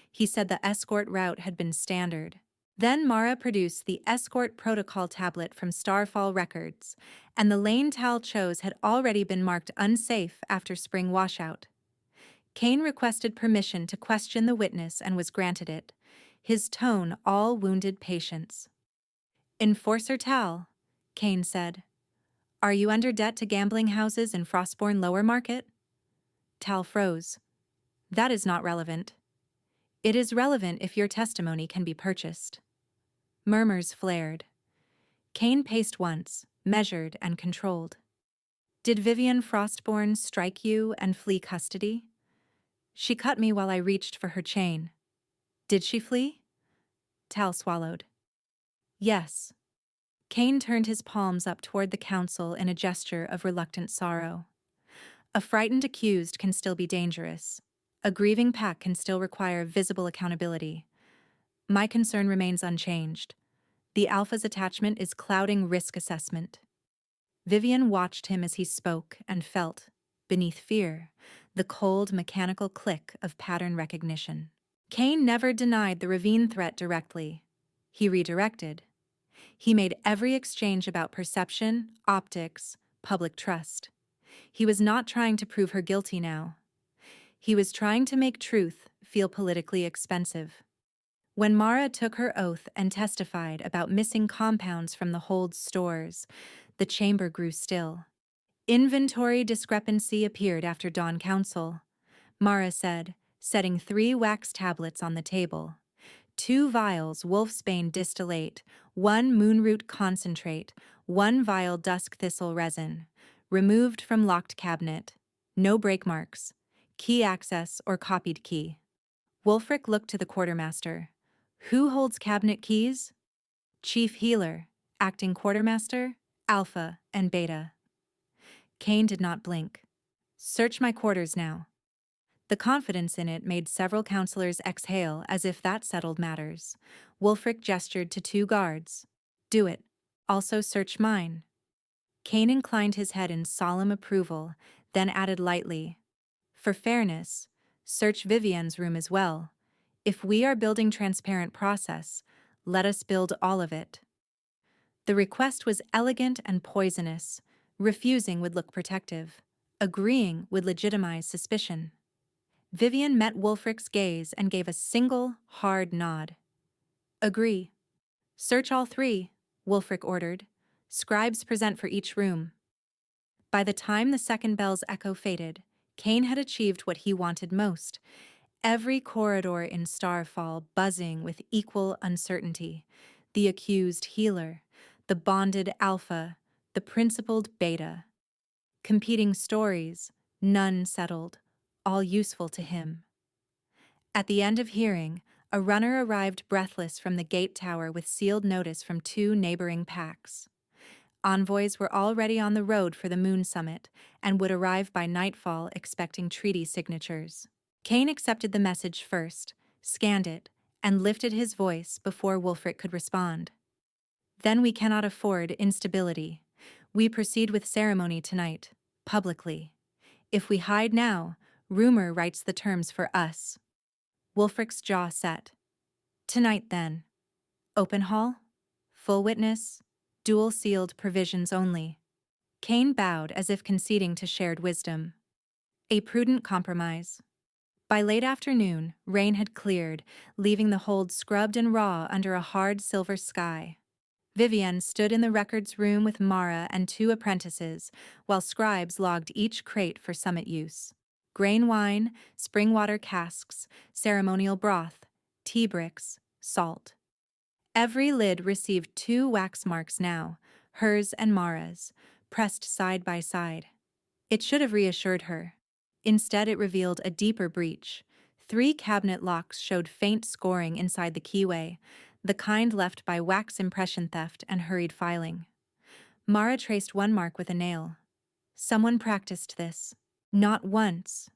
He said the escort route had been standard. Then Mara produced the escort protocol tablet from Starfall Records, and the lane Tal chose had already been marked unsafe after spring washout. Kane requested permission to question the witness and was granted it, his tone all wounded patience. "Enforcer Tal," Kane said, "are you under debt to gambling houses in Frostbourne Lower Market?" Tal froze. "That is not relevant." "It is relevant if your testimony can be purchased." Murmurs flared. Kane paced once, measured and controlled. "Did Vivian Frostbourne strike you and flee custody?" "She cut me while I reached for her chain." "Did she flee?" Tal swallowed. "Yes." Kane turned his palms up toward the council in a gesture of reluctant sorrow. "A frightened accused can still be dangerous. A grieving pack can still require visible accountability. My concern remains unchanged. The Alpha's attachment is clouding risk assessment." Vivian watched him as he spoke and felt, beneath fear, the cold mechanical click of pattern recognition. Kane never denied the ravine threat directly. He redirected. He made every exchange about perception, optics, public trust. He was not trying to prove her guilty now. He was trying to make truth feel politically expensive. When Mara took her oath and testified about missing compounds from the hold's stores, the chamber grew still. Inventory discrepancy appeared after dawn council, Mara said, setting 3 wax tablets on the table. 2 vials wolfsbane distillate, 1 moonroot concentrate, 1 vial dusk thistle resin. Removed from locked cabinet. No break marks. Key access or copied key. Wulfric looked to the quartermaster. "Who holds cabinet keys?" "Chief Healer, Acting Quartermaster, Alpha, and Beta." Kane did not blink. "Search my quarters now." The confidence in it made several counselors exhale as if that settled matters. Wulfric gestured to 2 guards. "Do it. Also search mine." Kane inclined his head in solemn approval, then added lightly, "For fairness, search Vivian's room as well. If we are building transparent process, let us build all of it." The request was elegant and poisonous. Refusing would look protective. Agreeing would legitimize suspicion. Vivian met Wulfric's gaze and gave a single, hard nod. "Agree." "Search all 3, Wulfric ordered. "Scribes present for each room." By the time the second bell's echo faded, Kane had achieved what he wanted most. Every corridor in Starfall buzzing with equal uncertainty. The accused Healer, the bonded Alpha, the principled Beta. Competing stories, none settled, all useful to him. At the end of hearing, a runner arrived breathless from the gate tower with sealed notice from 2 neighboring packs. Envoys were already on the road for the Moon Summit and would arrive by nightfall expecting treaty signatures. Kane accepted the message first, scanned it, and lifted his voice before Wulfric could respond. "Then we cannot afford instability. We proceed with ceremony tonight, publicly. If we hide now, rumor writes the terms for us." Wulfric's jaw set. "Tonight, then. Open hall? Full witness? Dual-sealed provisions only." Kane bowed as if conceding to shared wisdom. A prudent compromise. By late afternoon, rain had cleared, leaving the hold scrubbed and raw under a hard silver sky. Vivian stood in the records room with Mara and 2 apprentices, while scribes logged each crate for summit use. Grain wine, spring water casks, ceremonial broth, tea bricks, salt. Every lid received 2 wax marks now, hers and Mara's, pressed side by side. It should have reassured her. Instead, it revealed a deeper breach. 3 cabinet locks showed faint scoring inside the keyway, the kind left by wax impression theft and hurried filing. Mara traced one mark with a nail. Someone practiced this. Not once.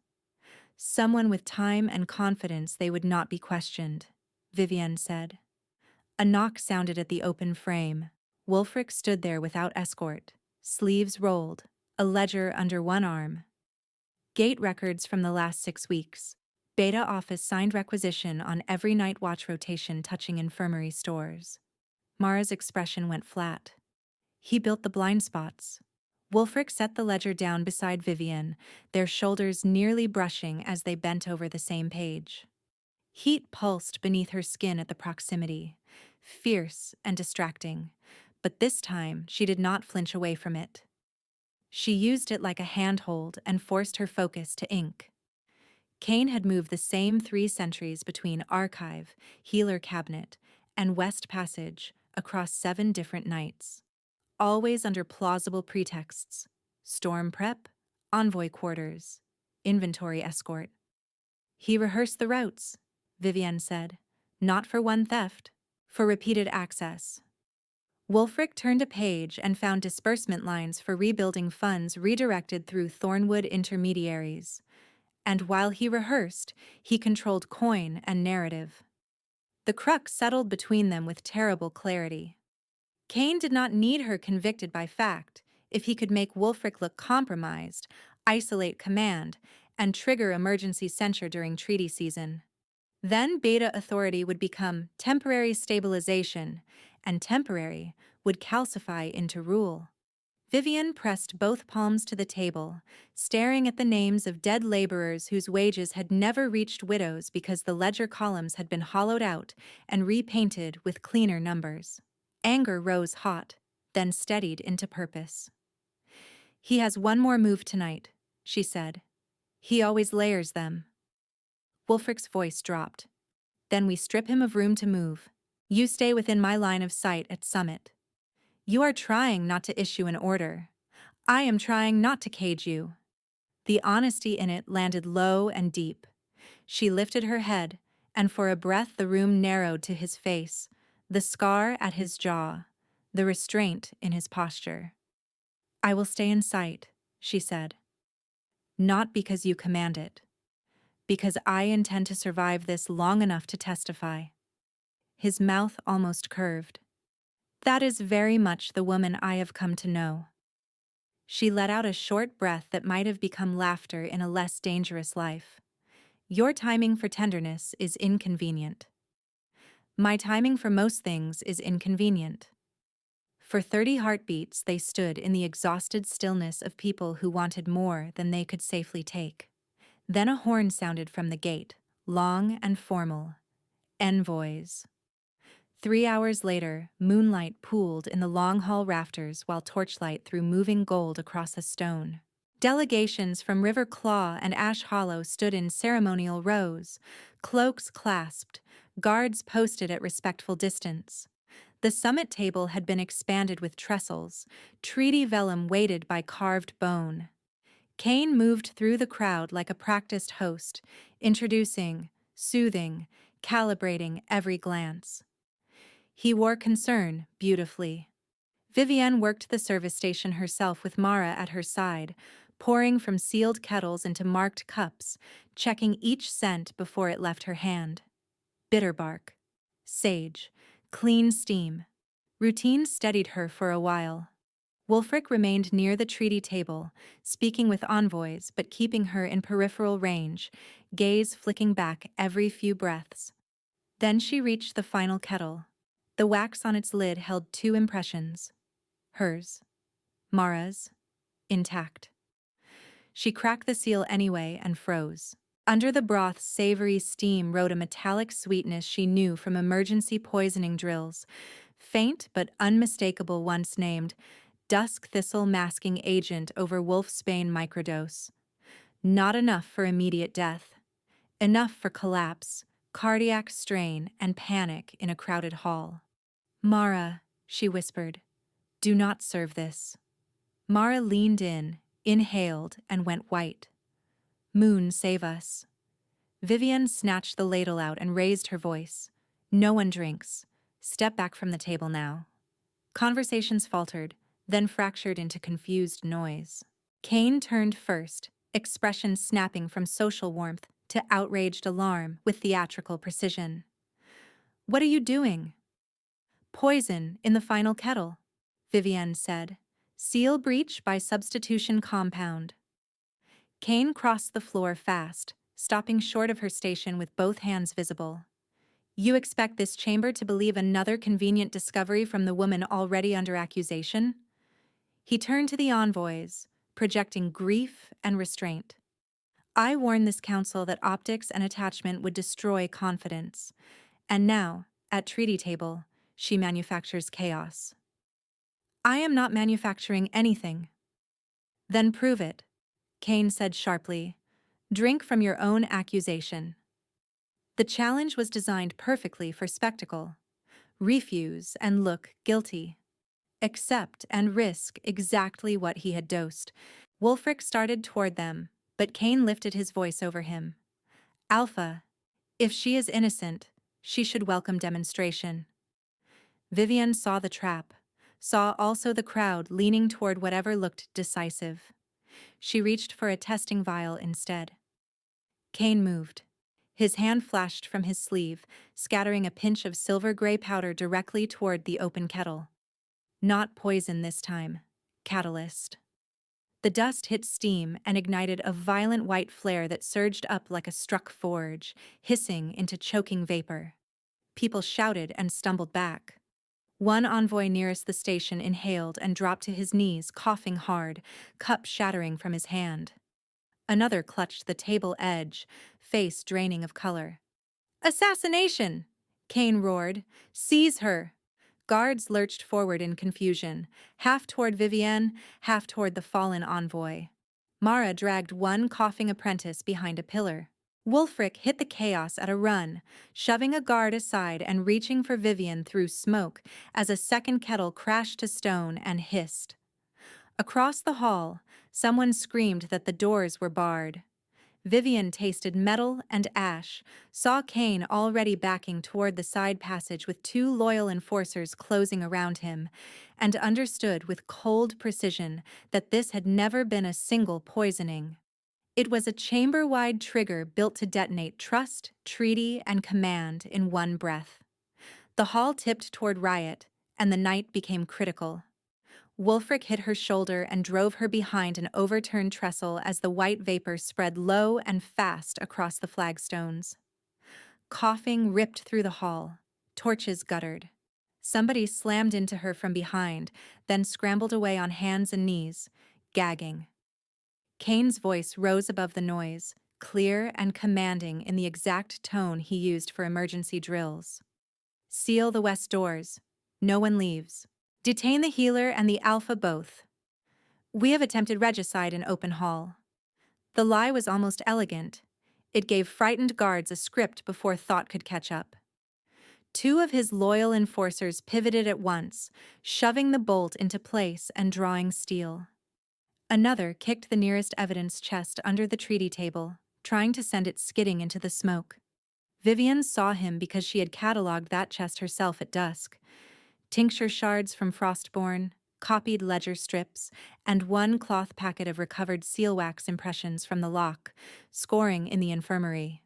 Someone with time and confidence they would not be questioned, Vivienne said. A knock sounded at the open frame. Wulfric stood there without escort, sleeves rolled, a ledger under one arm. Gate records from the last 6 weeks. Beta office signed requisition on every night watch rotation touching infirmary stores. Mara's expression went flat. He built the blind spots. Wulfric set the ledger down beside Vivienne, their shoulders nearly brushing as they bent over the same page. Heat pulsed beneath her skin at the proximity, fierce and distracting, but this time she did not flinch away from it. She used it like a handhold and forced her focus to ink. Kane had moved the same 3 sentries between Archive, Healer Cabinet, and West Passage across 7 different nights, always under plausible pretexts: storm prep, envoy quarters, inventory escort. He rehearsed the routes, Vivienne said, not for one theft, for repeated access. Wulfric turned a page and found disbursement lines for rebuilding funds redirected through Thornwood intermediaries. And while he rehearsed, he controlled coin and narrative. The crux settled between them with terrible clarity. Kane did not need her convicted by fact if he could make Wulfric look compromised, isolate command, and trigger emergency censure during treaty season. Then Beta authority would become temporary stabilization, and temporary would calcify into rule. Vivienne pressed both palms to the table, staring at the names of dead laborers whose wages had never reached widows because the ledger columns had been hollowed out and repainted with cleaner numbers. Anger rose hot, then steadied into purpose. "He has one more move tonight," she said. "He always layers them." Wulfric's voice dropped. "Then we strip him of room to move. You stay within my line of sight at Summit. You are trying not to issue an order. I am trying not to cage you." The honesty in it landed low and deep. She lifted her head, and for a breath the room narrowed to his face, the scar at his jaw, the restraint in his posture. "I will stay in sight," she said. "Not because you command it. Because I intend to survive this long enough to testify." His mouth almost curved. "That is very much the woman I have come to know." She let out a short breath that might have become laughter in a less dangerous life. "Your timing for tenderness is inconvenient. My timing for most things is inconvenient." For 30 heartbeats they stood in the exhausted stillness of people who wanted more than they could safely take. Then a horn sounded from the gate, long and formal. Envoys. 3 hours later, moonlight pooled in the long hall rafters while torchlight threw moving gold across a stone. Delegations from River Claw and Ash Hollow stood in ceremonial rows, cloaks clasped, guards posted at respectful distance. The summit table had been expanded with trestles, treaty vellum weighted by carved bone. Kane moved through the crowd like a practiced host, introducing, soothing, calibrating every glance. He wore concern beautifully. Vivienne worked the service station herself with Mara at her side, pouring from sealed kettles into marked cups, checking each scent before it left her hand. Bitter bark, sage, clean steam. Routine steadied her for a while. Wulfric remained near the treaty table, speaking with envoys but keeping her in peripheral range, gaze flicking back every few breaths. Then she reached the final kettle. The wax on its lid held 2 impressions. Hers. Mara's. Intact. She cracked the seal anyway and froze. Under the broth's savory steam rode a metallic sweetness she knew from emergency poisoning drills, faint but unmistakable once named dusk thistle masking agent over wolfsbane microdose. Not enough for immediate death. Enough for collapse, cardiac strain, and panic in a crowded hall. "Mara," she whispered, "do not serve this." Mara leaned in, inhaled, and went white. Moon, save us. Vivian snatched the ladle out and raised her voice. No one drinks. Step back from the table now. Conversations faltered, then fractured into confused noise. Kane turned first, expression snapping from social warmth to outraged alarm with theatrical precision. What are you doing? Poison in the final kettle, Vivienne said. Seal breach by substitution compound. Kane crossed the floor fast, stopping short of her station with both hands visible. You expect this chamber to believe another convenient discovery from the woman already under accusation? He turned to the envoys, projecting grief and restraint. I warned this council that optics and attachment would destroy confidence. And now, at treaty table, she manufactures chaos. I am not manufacturing anything. Then prove it, Kane said sharply. Drink from your own accusation. The challenge was designed perfectly for spectacle. Refuse and look guilty. Accept and risk exactly what he had dosed. Wulfric started toward them, but Kane lifted his voice over him. Alpha, if she is innocent, she should welcome demonstration. Vivian saw the trap, saw also the crowd leaning toward whatever looked decisive. She reached for a testing vial instead. Kane moved. His hand flashed from his sleeve, scattering a pinch of silver-gray powder directly toward the open kettle. Not poison this time. Catalyst. The dust hit steam and ignited a violent white flare that surged up like a struck forge, hissing into choking vapor. People shouted and stumbled back. One envoy nearest the station inhaled and dropped to his knees, coughing hard, cup shattering from his hand. Another clutched the table edge, face draining of color. Assassination! Kane roared. Seize her! Guards lurched forward in confusion, half toward Vivienne, half toward the fallen envoy. Mara dragged one coughing apprentice behind a pillar. Wulfric hit the chaos at a run, shoving a guard aside and reaching for Vivienne through smoke as a second kettle crashed to stone and hissed. Across the hall, someone screamed that the doors were barred. Vivian tasted metal and ash, saw Kane already backing toward the side passage with two loyal enforcers closing around him, and understood with cold precision that this had never been a single poisoning. It was a chamber-wide trigger built to detonate trust, treaty, and command in one breath. The hall tipped toward riot, and the night became critical. Wulfric hit her shoulder and drove her behind an overturned trestle as the white vapor spread low and fast across the flagstones. Coughing ripped through the hall. Torches guttered. Somebody slammed into her from behind, then scrambled away on hands and knees, gagging. Kane's voice rose above the noise, clear and commanding in the exact tone he used for emergency drills. Seal the west doors. No one leaves. Detain the healer and the alpha both. We have attempted regicide in open hall. The lie was almost elegant. It gave frightened guards a script before thought could catch up. Two of his loyal enforcers pivoted at once, shoving the bolt into place and drawing steel. Another kicked the nearest evidence chest under the treaty table, trying to send it skidding into the smoke. Vivian saw him because she had catalogued that chest herself at dusk. Tincture shards from Frostborn, copied ledger strips, and one cloth packet of recovered seal wax impressions from the lock, scoring in the infirmary.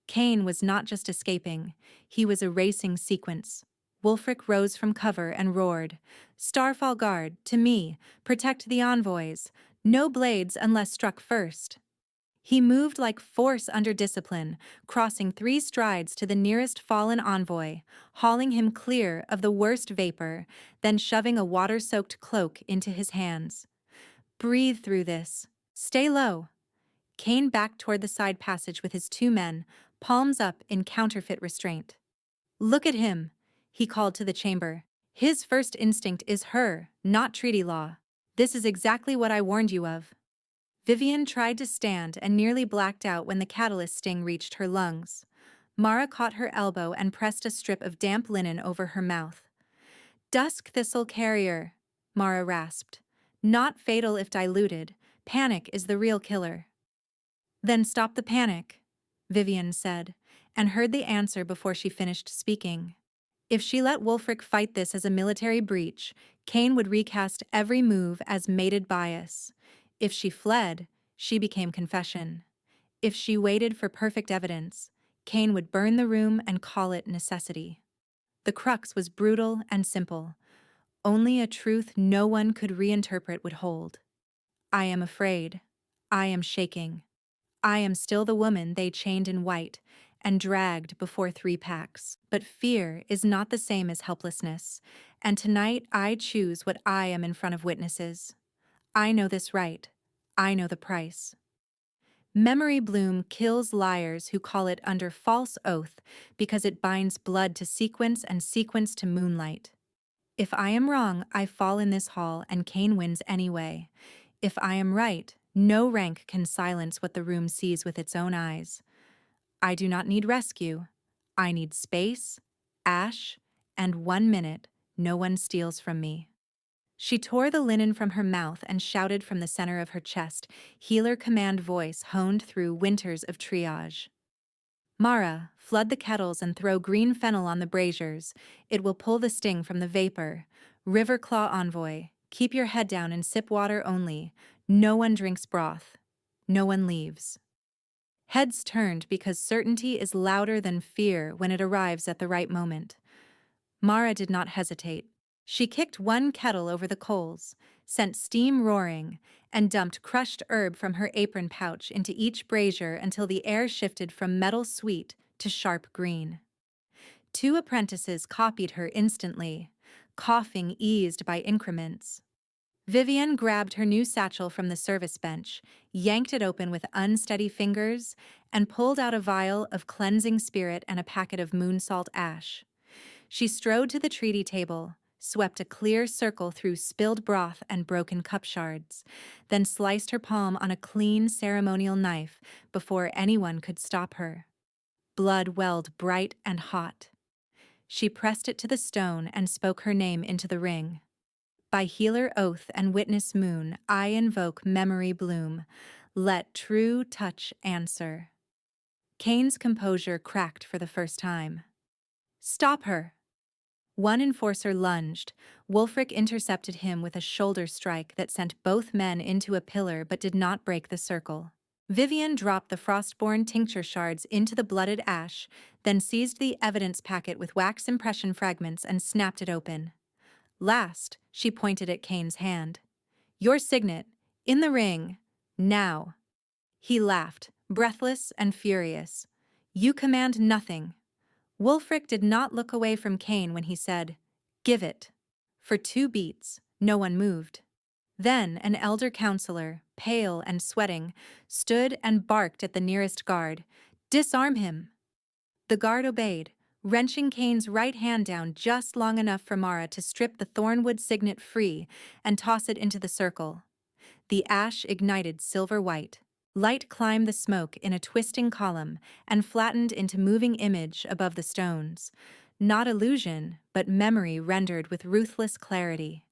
Kane was not just escaping, he was erasing sequence. Wulfric rose from cover and roared, Starfall Guard, to me, protect the envoys, no blades unless struck first. He moved like force under discipline, crossing 3 strides to the nearest fallen envoy, hauling him clear of the worst vapor, then shoving a water-soaked cloak into his hands. Breathe through this. Stay low. Kane backed toward the side passage with his 2 men, palms up in counterfeit restraint. Look at him, he called to the chamber. His first instinct is her, not treaty law. This is exactly what I warned you of. Vivian tried to stand and nearly blacked out when the catalyst sting reached her lungs. Mara caught her elbow and pressed a strip of damp linen over her mouth. Dusk thistle carrier, Mara rasped. Not fatal if diluted, Panic is the real killer. Then stop the panic, Vivian said, and heard the answer before she finished speaking. If she let Wulfric fight this as a military breach, Cain would recast every move as mated bias. If she fled, she became confession. If she waited for perfect evidence, Cain would burn the room and call it necessity. The crux was brutal and simple. Only a truth no one could reinterpret would hold. I am afraid. I am shaking. I am still the woman they chained in white and dragged before 3 packs. But fear is not the same as helplessness, and tonight I choose what I am in front of witnesses. I know this right. I know the price. Memory bloom kills liars who call it under false oath because it binds blood to sequence and sequence to moonlight. If I am wrong, I fall in this hall and Cain wins anyway. If I am right, no rank can silence what the room sees with its own eyes. I do not need rescue. I need space, ash, and 1 minute no one steals from me. She tore the linen from her mouth and shouted from the center of her chest, healer command voice honed through winters of triage. Mara, flood the kettles and throw green fennel on the braziers. It will pull the sting from the vapor. Riverclaw envoy, keep your head down and sip water only. No one drinks broth. No one leaves. Heads turned because certainty is louder than fear when it arrives at the right moment. Mara did not hesitate. She kicked 1 kettle over the coals, sent steam roaring, and dumped crushed herb from her apron pouch into each brazier until the air shifted from metal sweet to sharp green. 2 apprentices copied her instantly, coughing eased by increments. Vivian grabbed her new satchel from the service bench, yanked it open with unsteady fingers, and pulled out a vial of cleansing spirit and a packet of moon salt ash. She strode to the treaty table, swept a clear circle through spilled broth and broken cup shards, then sliced her palm on a clean ceremonial knife before anyone could stop her. Blood welled bright and hot. She pressed it to the stone and spoke her name into the ring. By healer oath and witness moon, I invoke memory bloom. Let true touch answer. Cain's composure cracked for the first time. Stop her! 1 enforcer lunged. Wulfric intercepted him with a shoulder strike that sent both men into a pillar but did not break the circle. Vivian dropped the frostborn tincture shards into the blooded ash, then seized the evidence packet with wax impression fragments and snapped it open. Last, she pointed at Cain's hand. Your signet, in the ring, now. He laughed, breathless and furious. You command nothing. Wulfric did not look away from Cain when he said, Give it. For 2 beats, no one moved. Then an elder counselor, pale and sweating, stood and barked at the nearest guard, Disarm him. The guard obeyed, wrenching Cain's right hand down just long enough for Mara to strip the thornwood signet free and toss it into the circle. The ash ignited silver white. Light climbed the smoke in a twisting column and flattened into moving image above the stones. Not illusion, but memory rendered with ruthless clarity.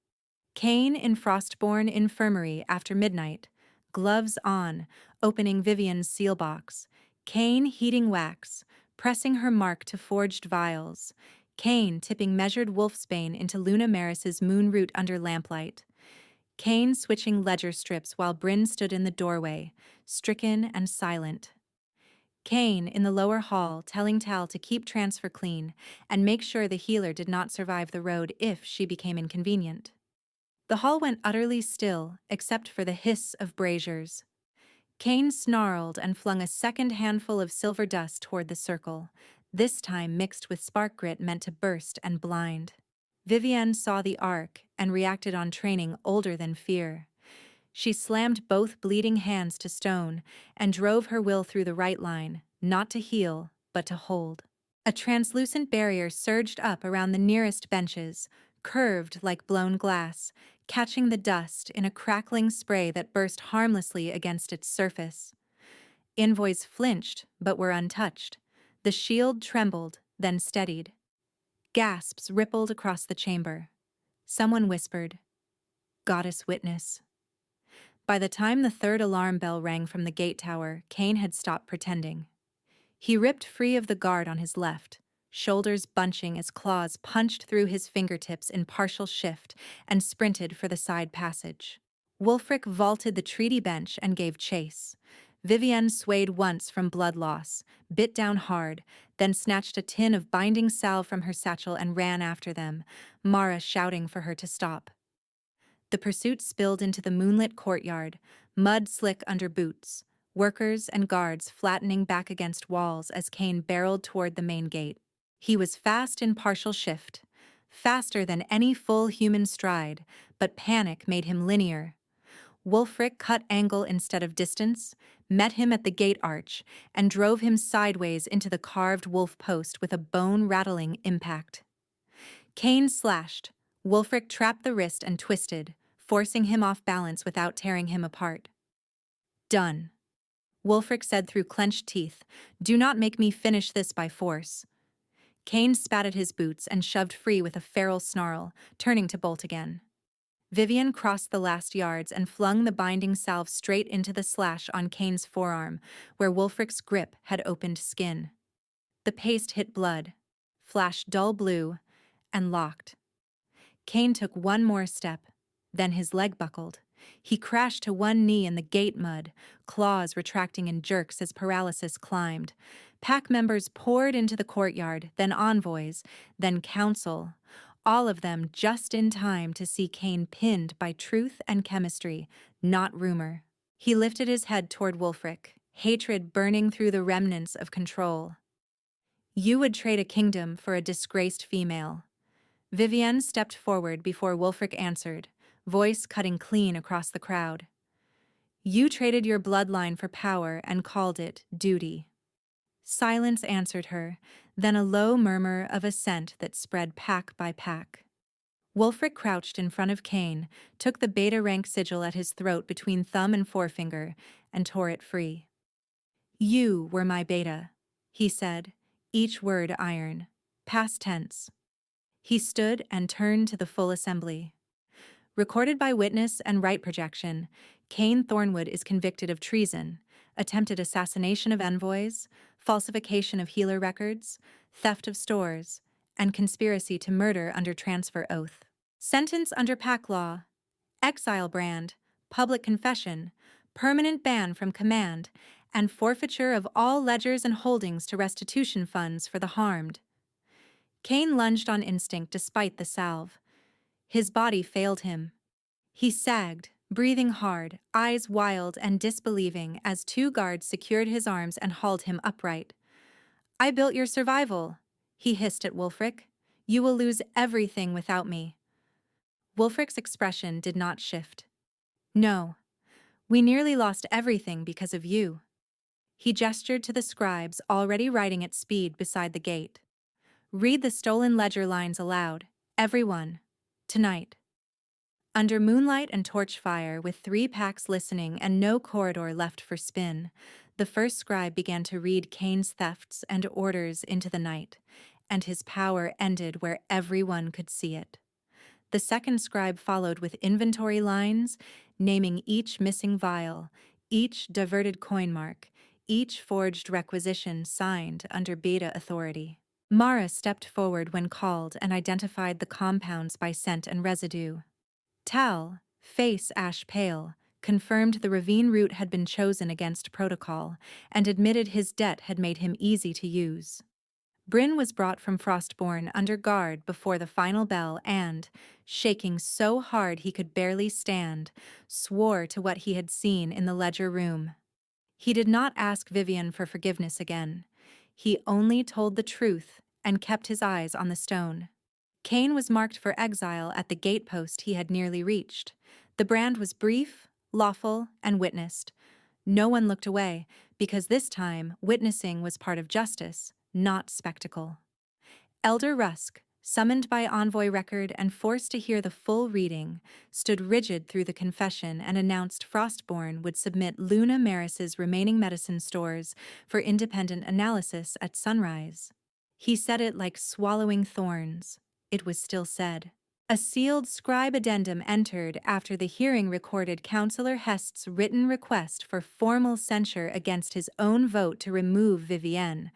Cain in Frostborn Infirmary after midnight. Gloves on, opening Vivian's seal box. Cain heating wax, pressing her mark to forged vials. Cain tipping measured wolfsbane into Luna Maris's moonroot under lamplight. Cain switching ledger strips while Bryn stood in the doorway, stricken and silent. Cain in the lower hall telling Tal to keep transfer clean and make sure the healer did not survive the road if she became inconvenient. The hall went utterly still except for the hiss of braziers. Cain snarled and flung a second handful of silver dust toward the circle, this time mixed with spark grit meant to burst and blind. Vivienne saw the arc and reacted on training older than fear. She slammed both bleeding hands to stone and drove her will through the right line, not to heal, but to hold. A translucent barrier surged up around the nearest benches, curved like blown glass, catching the dust in a crackling spray that burst harmlessly against its surface. Envoys flinched, but were untouched. The shield trembled, then steadied. Gasps rippled across the chamber. Someone whispered, "Goddess witness." By the time the third alarm bell rang from the gate tower, Kane had stopped pretending. He ripped free of the guard on his left, shoulders bunching as claws punched through his fingertips in partial shift, and sprinted for the side passage. Wulfric vaulted the treaty bench and gave chase. Vivienne swayed once from blood loss, bit down hard, then snatched a tin of binding salve from her satchel and ran after them, Mara shouting for her to stop. The pursuit spilled into the moonlit courtyard, mud slick under boots, workers and guards flattening back against walls as Kane barreled toward the main gate. He was fast in partial shift, faster than any full human stride, but panic made him linear. Wulfric cut angle instead of distance, met him at the gate arch, and drove him sideways into the carved wolf post with a bone-rattling impact. Kane slashed. Wulfric trapped the wrist and twisted, forcing him off balance without tearing him apart. Done. Wulfric said through clenched teeth, "Do not make me finish this by force." Kane spat at his boots and shoved free with a feral snarl, turning to bolt again. Vivienne crossed the last yards and flung the binding salve straight into the slash on Kane's forearm, where Wulfric's grip had opened skin. The paste hit blood, flashed dull blue, and locked. Kane took one more step, then his leg buckled. He crashed to one knee in the gate mud, claws retracting in jerks as paralysis climbed. Pack members poured into the courtyard, then envoys, then council, all of them just in time to see Kane pinned by truth and chemistry, not rumor. He lifted his head toward Wulfric, hatred burning through the remnants of control. "You would trade a kingdom for a disgraced female." Vivienne stepped forward before Wulfric answered, voice cutting clean across the crowd. "You traded your bloodline for power and called it duty." Silence answered her, then a low murmur of assent that spread pack by pack. Wulfric crouched in front of Kane, took the beta rank sigil at his throat between thumb and forefinger, and tore it free. "You were my beta," he said, each word iron, past tense. He stood and turned to the full assembly. Recorded by witness and right projection, Kane Thornwood is convicted of treason, attempted assassination of envoys, falsification of healer records, theft of stores, and conspiracy to murder under transfer oath. Sentence under pack law: exile brand, public confession, permanent ban from command, and forfeiture of all ledgers and holdings to restitution funds for the harmed. Kane lunged on instinct despite the salve. His body failed him. He sagged, breathing hard, eyes wild and disbelieving as two guards secured his arms and hauled him upright. "I built your survival," he hissed at Wulfric. "You will lose everything without me." Wulfric's expression did not shift. "No, we nearly lost everything because of you." He gestured to the scribes already writing at speed beside the gate. "Read the stolen ledger lines aloud, everyone, tonight." Under moonlight and torch fire, with 3 packs listening and no corridor left for spin, the first scribe began to read Kane's thefts and orders into the night, and his power ended where everyone could see it. The second scribe followed with inventory lines, naming each missing vial, each diverted coin mark, each forged requisition signed under beta authority. Mara stepped forward when called and identified the compounds by scent and residue. Tal, face ash pale, confirmed the ravine route had been chosen against protocol and admitted his debt had made him easy to use. Bryn was brought from Frostborn under guard before the final bell and, shaking so hard he could barely stand, swore to what he had seen in the ledger room. He did not ask Vivienne for forgiveness again. He only told the truth and kept his eyes on the stone. Kane was marked for exile at the gatepost he had nearly reached. The brand was brief, lawful, and witnessed. No one looked away, because this time witnessing was part of justice, not spectacle. Elder Rusk, summoned by envoy record and forced to hear the full reading, stood rigid through the confession and announced Frostborn would submit Luna Maris's remaining medicine stores for independent analysis at sunrise. He said it like swallowing thorns. It was still said. A sealed scribe addendum entered after the hearing recorded Councillor Hest's written request for formal censure against his own vote to remove Vivienne,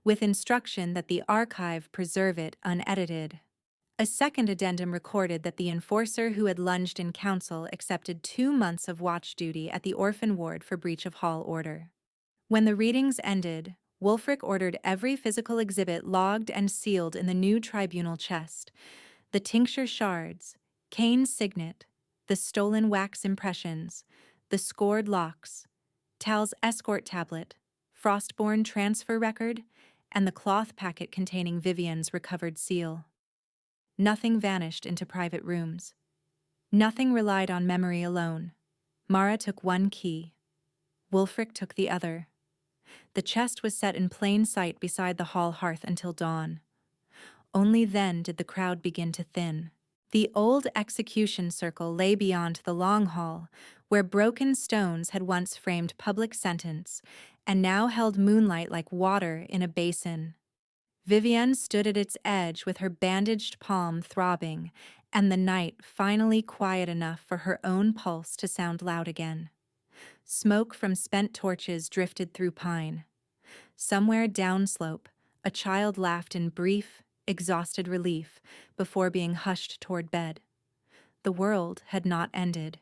with instruction that the archive preserve it unedited. A second addendum recorded that the enforcer who had lunged in council accepted 2 months of watch duty at the orphan ward for breach of hall order. When the readings ended, Wulfric ordered every physical exhibit logged and sealed in the new tribunal chest: the tincture shards, Kane's signet, the stolen wax impressions, the scored locks, Tal's escort tablet, Frostborn transfer record, and the cloth packet containing Vivienne's recovered seal. Nothing vanished into private rooms. Nothing relied on memory alone. Mara took one key. Wulfric took the other. The chest was set in plain sight beside the hall hearth until dawn. Only then did the crowd begin to thin. The old execution circle lay beyond the long hall, where broken stones had once framed public sentence, and now held moonlight like water in a basin. Vivienne stood at its edge with her bandaged palm throbbing, and the night finally quiet enough for her own pulse to sound loud again. Smoke from spent torches drifted through pine. Somewhere downslope, a child laughed in brief, exhausted relief before being hushed toward bed. The world had not ended.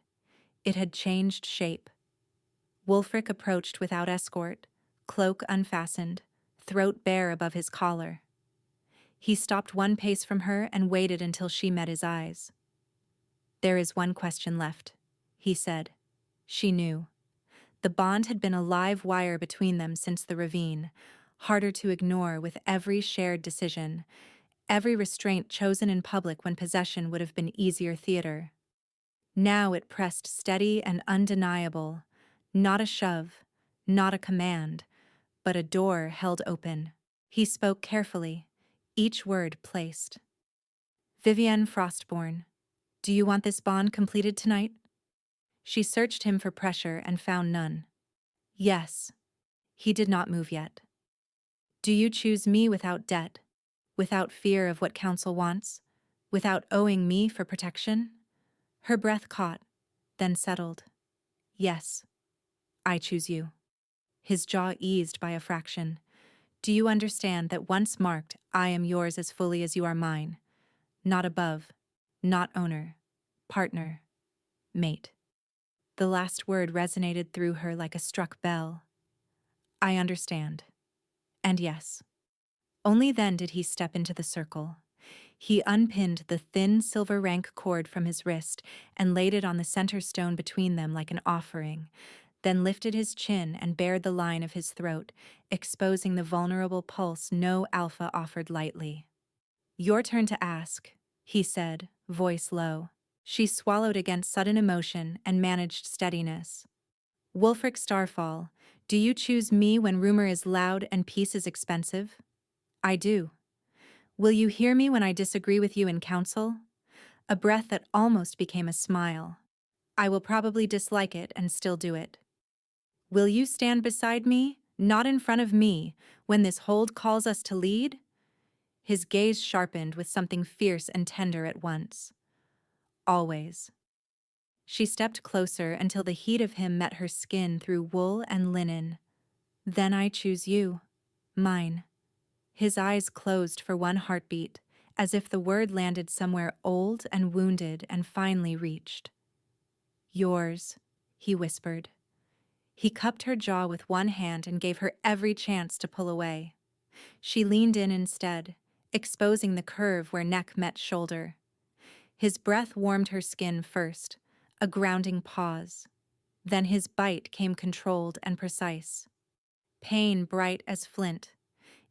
It had changed shape. Wulfric approached without escort, cloak unfastened, throat bare above his collar. He stopped 1 pace from her and waited until she met his eyes. "There is one question left," he said. She knew. The bond had been a live wire between them since the ravine, harder to ignore with every shared decision, every restraint chosen in public when possession would have been easier theater. Now it pressed steady and undeniable, not a shove, not a command, but a door held open. He spoke carefully, each word placed. "Vivienne Frostborn, do you want this bond completed tonight?" She searched him for pressure and found none. "Yes." He did not move yet. "Do you choose me without debt, without fear of what council wants, without owing me for protection?" Her breath caught, then settled. "Yes, I choose you." His jaw eased by a fraction. "Do you understand that once marked, I am yours as fully as you are mine? Not above, not owner, partner, mate." The last word resonated through her like a struck bell. "I understand. And yes." Only then did he step into the circle. He unpinned the thin silver rank cord from his wrist and laid it on the center stone between them like an offering, then lifted his chin and bared the line of his throat, exposing the vulnerable pulse no alpha offered lightly. "Your turn to ask," he said, voice low. She swallowed against sudden emotion and managed steadiness. "Wulfric Starfall, do you choose me when rumor is loud and peace is expensive?" "I do." "Will you hear me when I disagree with you in council?" A breath that almost became a smile. "I will probably dislike it and still do it." "Will you stand beside me, not in front of me, when this hold calls us to lead?" His gaze sharpened with something fierce and tender at once. "Always." She stepped closer until the heat of him met her skin through wool and linen. "Then I choose you, mine." His eyes closed for one heartbeat, as if the word landed somewhere old and wounded and finally reached. "Yours," he whispered. He cupped her jaw with one hand and gave her every chance to pull away. She leaned in instead, exposing the curve where neck met shoulder. His breath warmed her skin first, a grounding pause. Then his bite came controlled and precise. Pain bright as flint,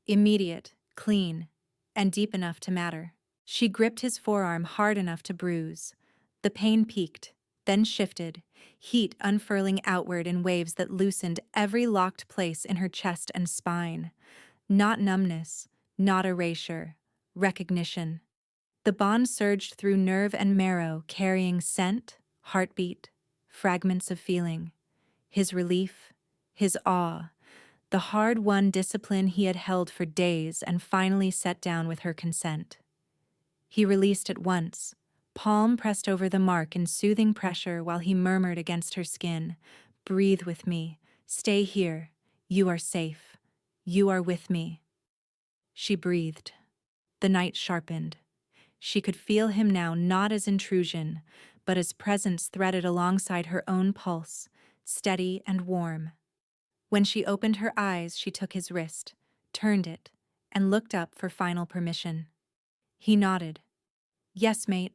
immediate, clean, and deep enough to matter. She gripped his forearm hard enough to bruise. The pain peaked, then shifted, heat unfurling outward in waves that loosened every locked place in her chest and spine. Not numbness, not erasure, recognition. The bond surged through nerve and marrow, carrying scent, heartbeat, fragments of feeling. His relief, his awe, the hard-won discipline he had held for days and finally set down with her consent. He released at once, palm pressed over the mark in soothing pressure while he murmured against her skin, "Breathe with me. Stay here. You are safe. You are with me." She breathed. The night sharpened. She could feel him now not as intrusion, but as presence threaded alongside her own pulse, steady and warm. When she opened her eyes, she took his wrist, turned it, and looked up for final permission. He nodded. "Yes, mate."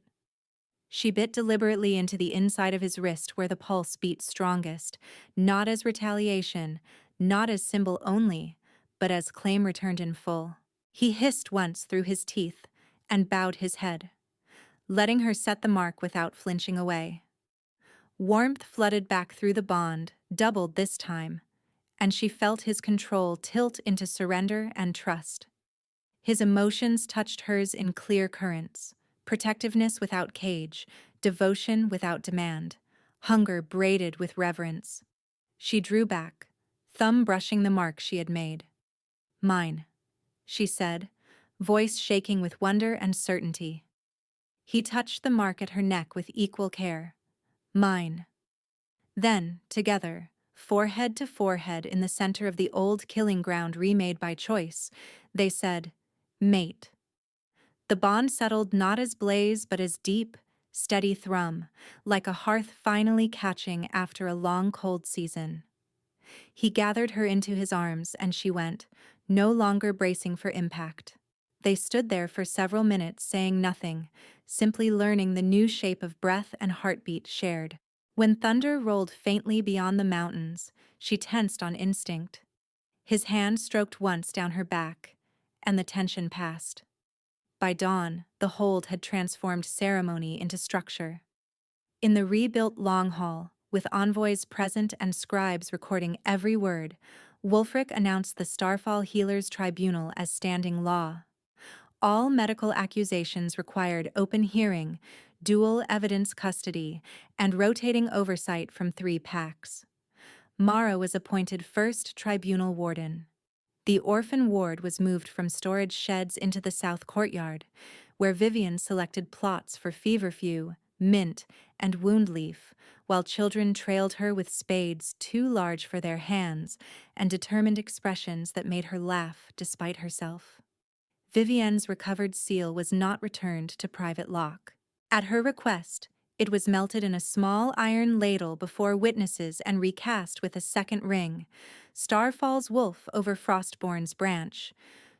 She bit deliberately into the inside of his wrist where the pulse beat strongest, not as retaliation, not as symbol only, but as claim returned in full. He hissed once through his teeth and bowed his head, letting her set the mark without flinching away. Warmth flooded back through the bond, doubled this time, and she felt his control tilt into surrender and trust. His emotions touched hers in clear currents, protectiveness without cage, devotion without demand, hunger braided with reverence. She drew back, thumb brushing the mark she had made. "Mine," she said, voice shaking with wonder and certainty. He touched the mark at her neck with equal care. "Mine." Then, together, forehead to forehead in the center of the old killing ground remade by choice, they said, "Mate." The bond settled not as blaze but as deep, steady thrum, like a hearth finally catching after a long cold season. He gathered her into his arms and she went, no longer bracing for impact. They stood there for several minutes saying nothing, simply learning the new shape of breath and heartbeat shared. When thunder rolled faintly beyond the mountains, she tensed on instinct. His hand stroked once down her back, and the tension passed. By dawn, the hold had transformed ceremony into structure. In the rebuilt long hall, with envoys present and scribes recording every word, Wulfric announced the Starfall Healers Tribunal as standing law. All medical accusations required open hearing, dual evidence custody, and rotating oversight from 3 packs. Mara was appointed first tribunal warden. The orphan ward was moved from storage sheds into the south courtyard, where Vivian selected plots for feverfew, mint, and wound leaf, while children trailed her with spades too large for their hands and determined expressions that made her laugh despite herself. Vivienne's recovered seal was not returned to private lock. At her request, it was melted in a small iron ladle before witnesses and recast with a second ring, Starfall's wolf over Frostborn's branch,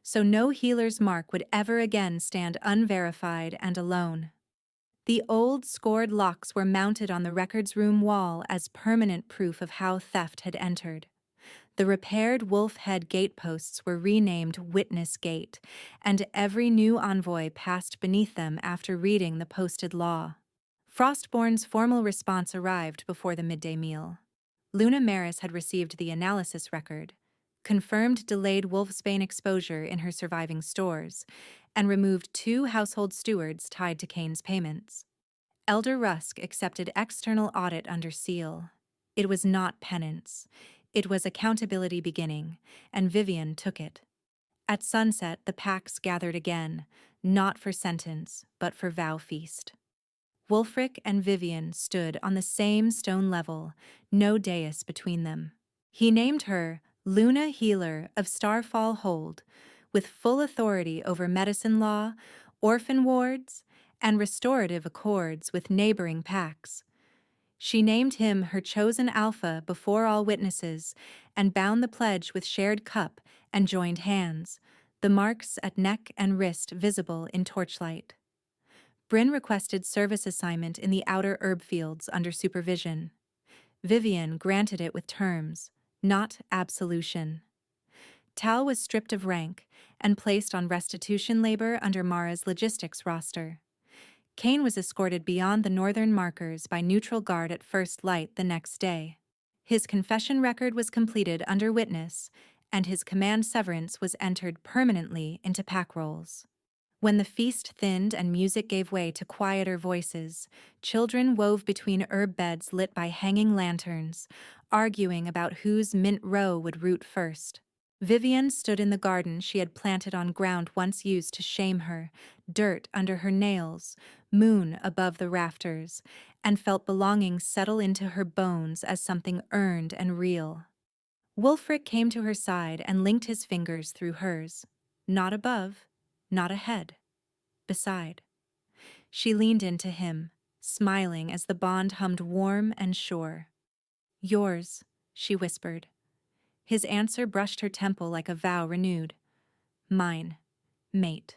so no healer's mark would ever again stand unverified and alone. The old scored locks were mounted on the records room wall as permanent proof of how theft had entered. The repaired wolf head gateposts were renamed Witness Gate, and every new envoy passed beneath them after reading the posted law. Frostborn's formal response arrived before the midday meal. Luna Maris had received the analysis record, confirmed delayed wolfsbane exposure in her surviving stores, and removed 2 household stewards tied to Kane's payments. Elder Rusk accepted external audit under seal. It was not penance. It was accountability beginning, and Vivian took it. At sunset, the packs gathered again, not for sentence, but for vow feast. Wulfric and Vivian stood on the same stone level, no dais between them. He named her Luna Healer of Starfall Hold, with full authority over medicine law, orphan wards, and restorative accords with neighboring packs. She named him her chosen alpha before all witnesses and bound the pledge with shared cup and joined hands, the marks at neck and wrist visible in torchlight. Bryn requested service assignment in the outer herb fields under supervision. Vivian granted it with terms, not absolution. Tal was stripped of rank and placed on restitution labor under Mara's logistics roster. Kane was escorted beyond the northern markers by neutral guard at first light the next day. His confession record was completed under witness, and his command severance was entered permanently into pack rolls. When the feast thinned and music gave way to quieter voices, children wove between herb beds lit by hanging lanterns, arguing about whose mint row would root first. Vivian stood in the garden she had planted on ground once used to shame her, dirt under her nails, moon above the rafters, and felt belonging settle into her bones as something earned and real. Wulfric came to her side and linked his fingers through hers. Not above, not ahead, beside. She leaned into him, smiling as the bond hummed warm and sure. Yours, she whispered. His answer brushed her temple like a vow renewed. Mine, mate.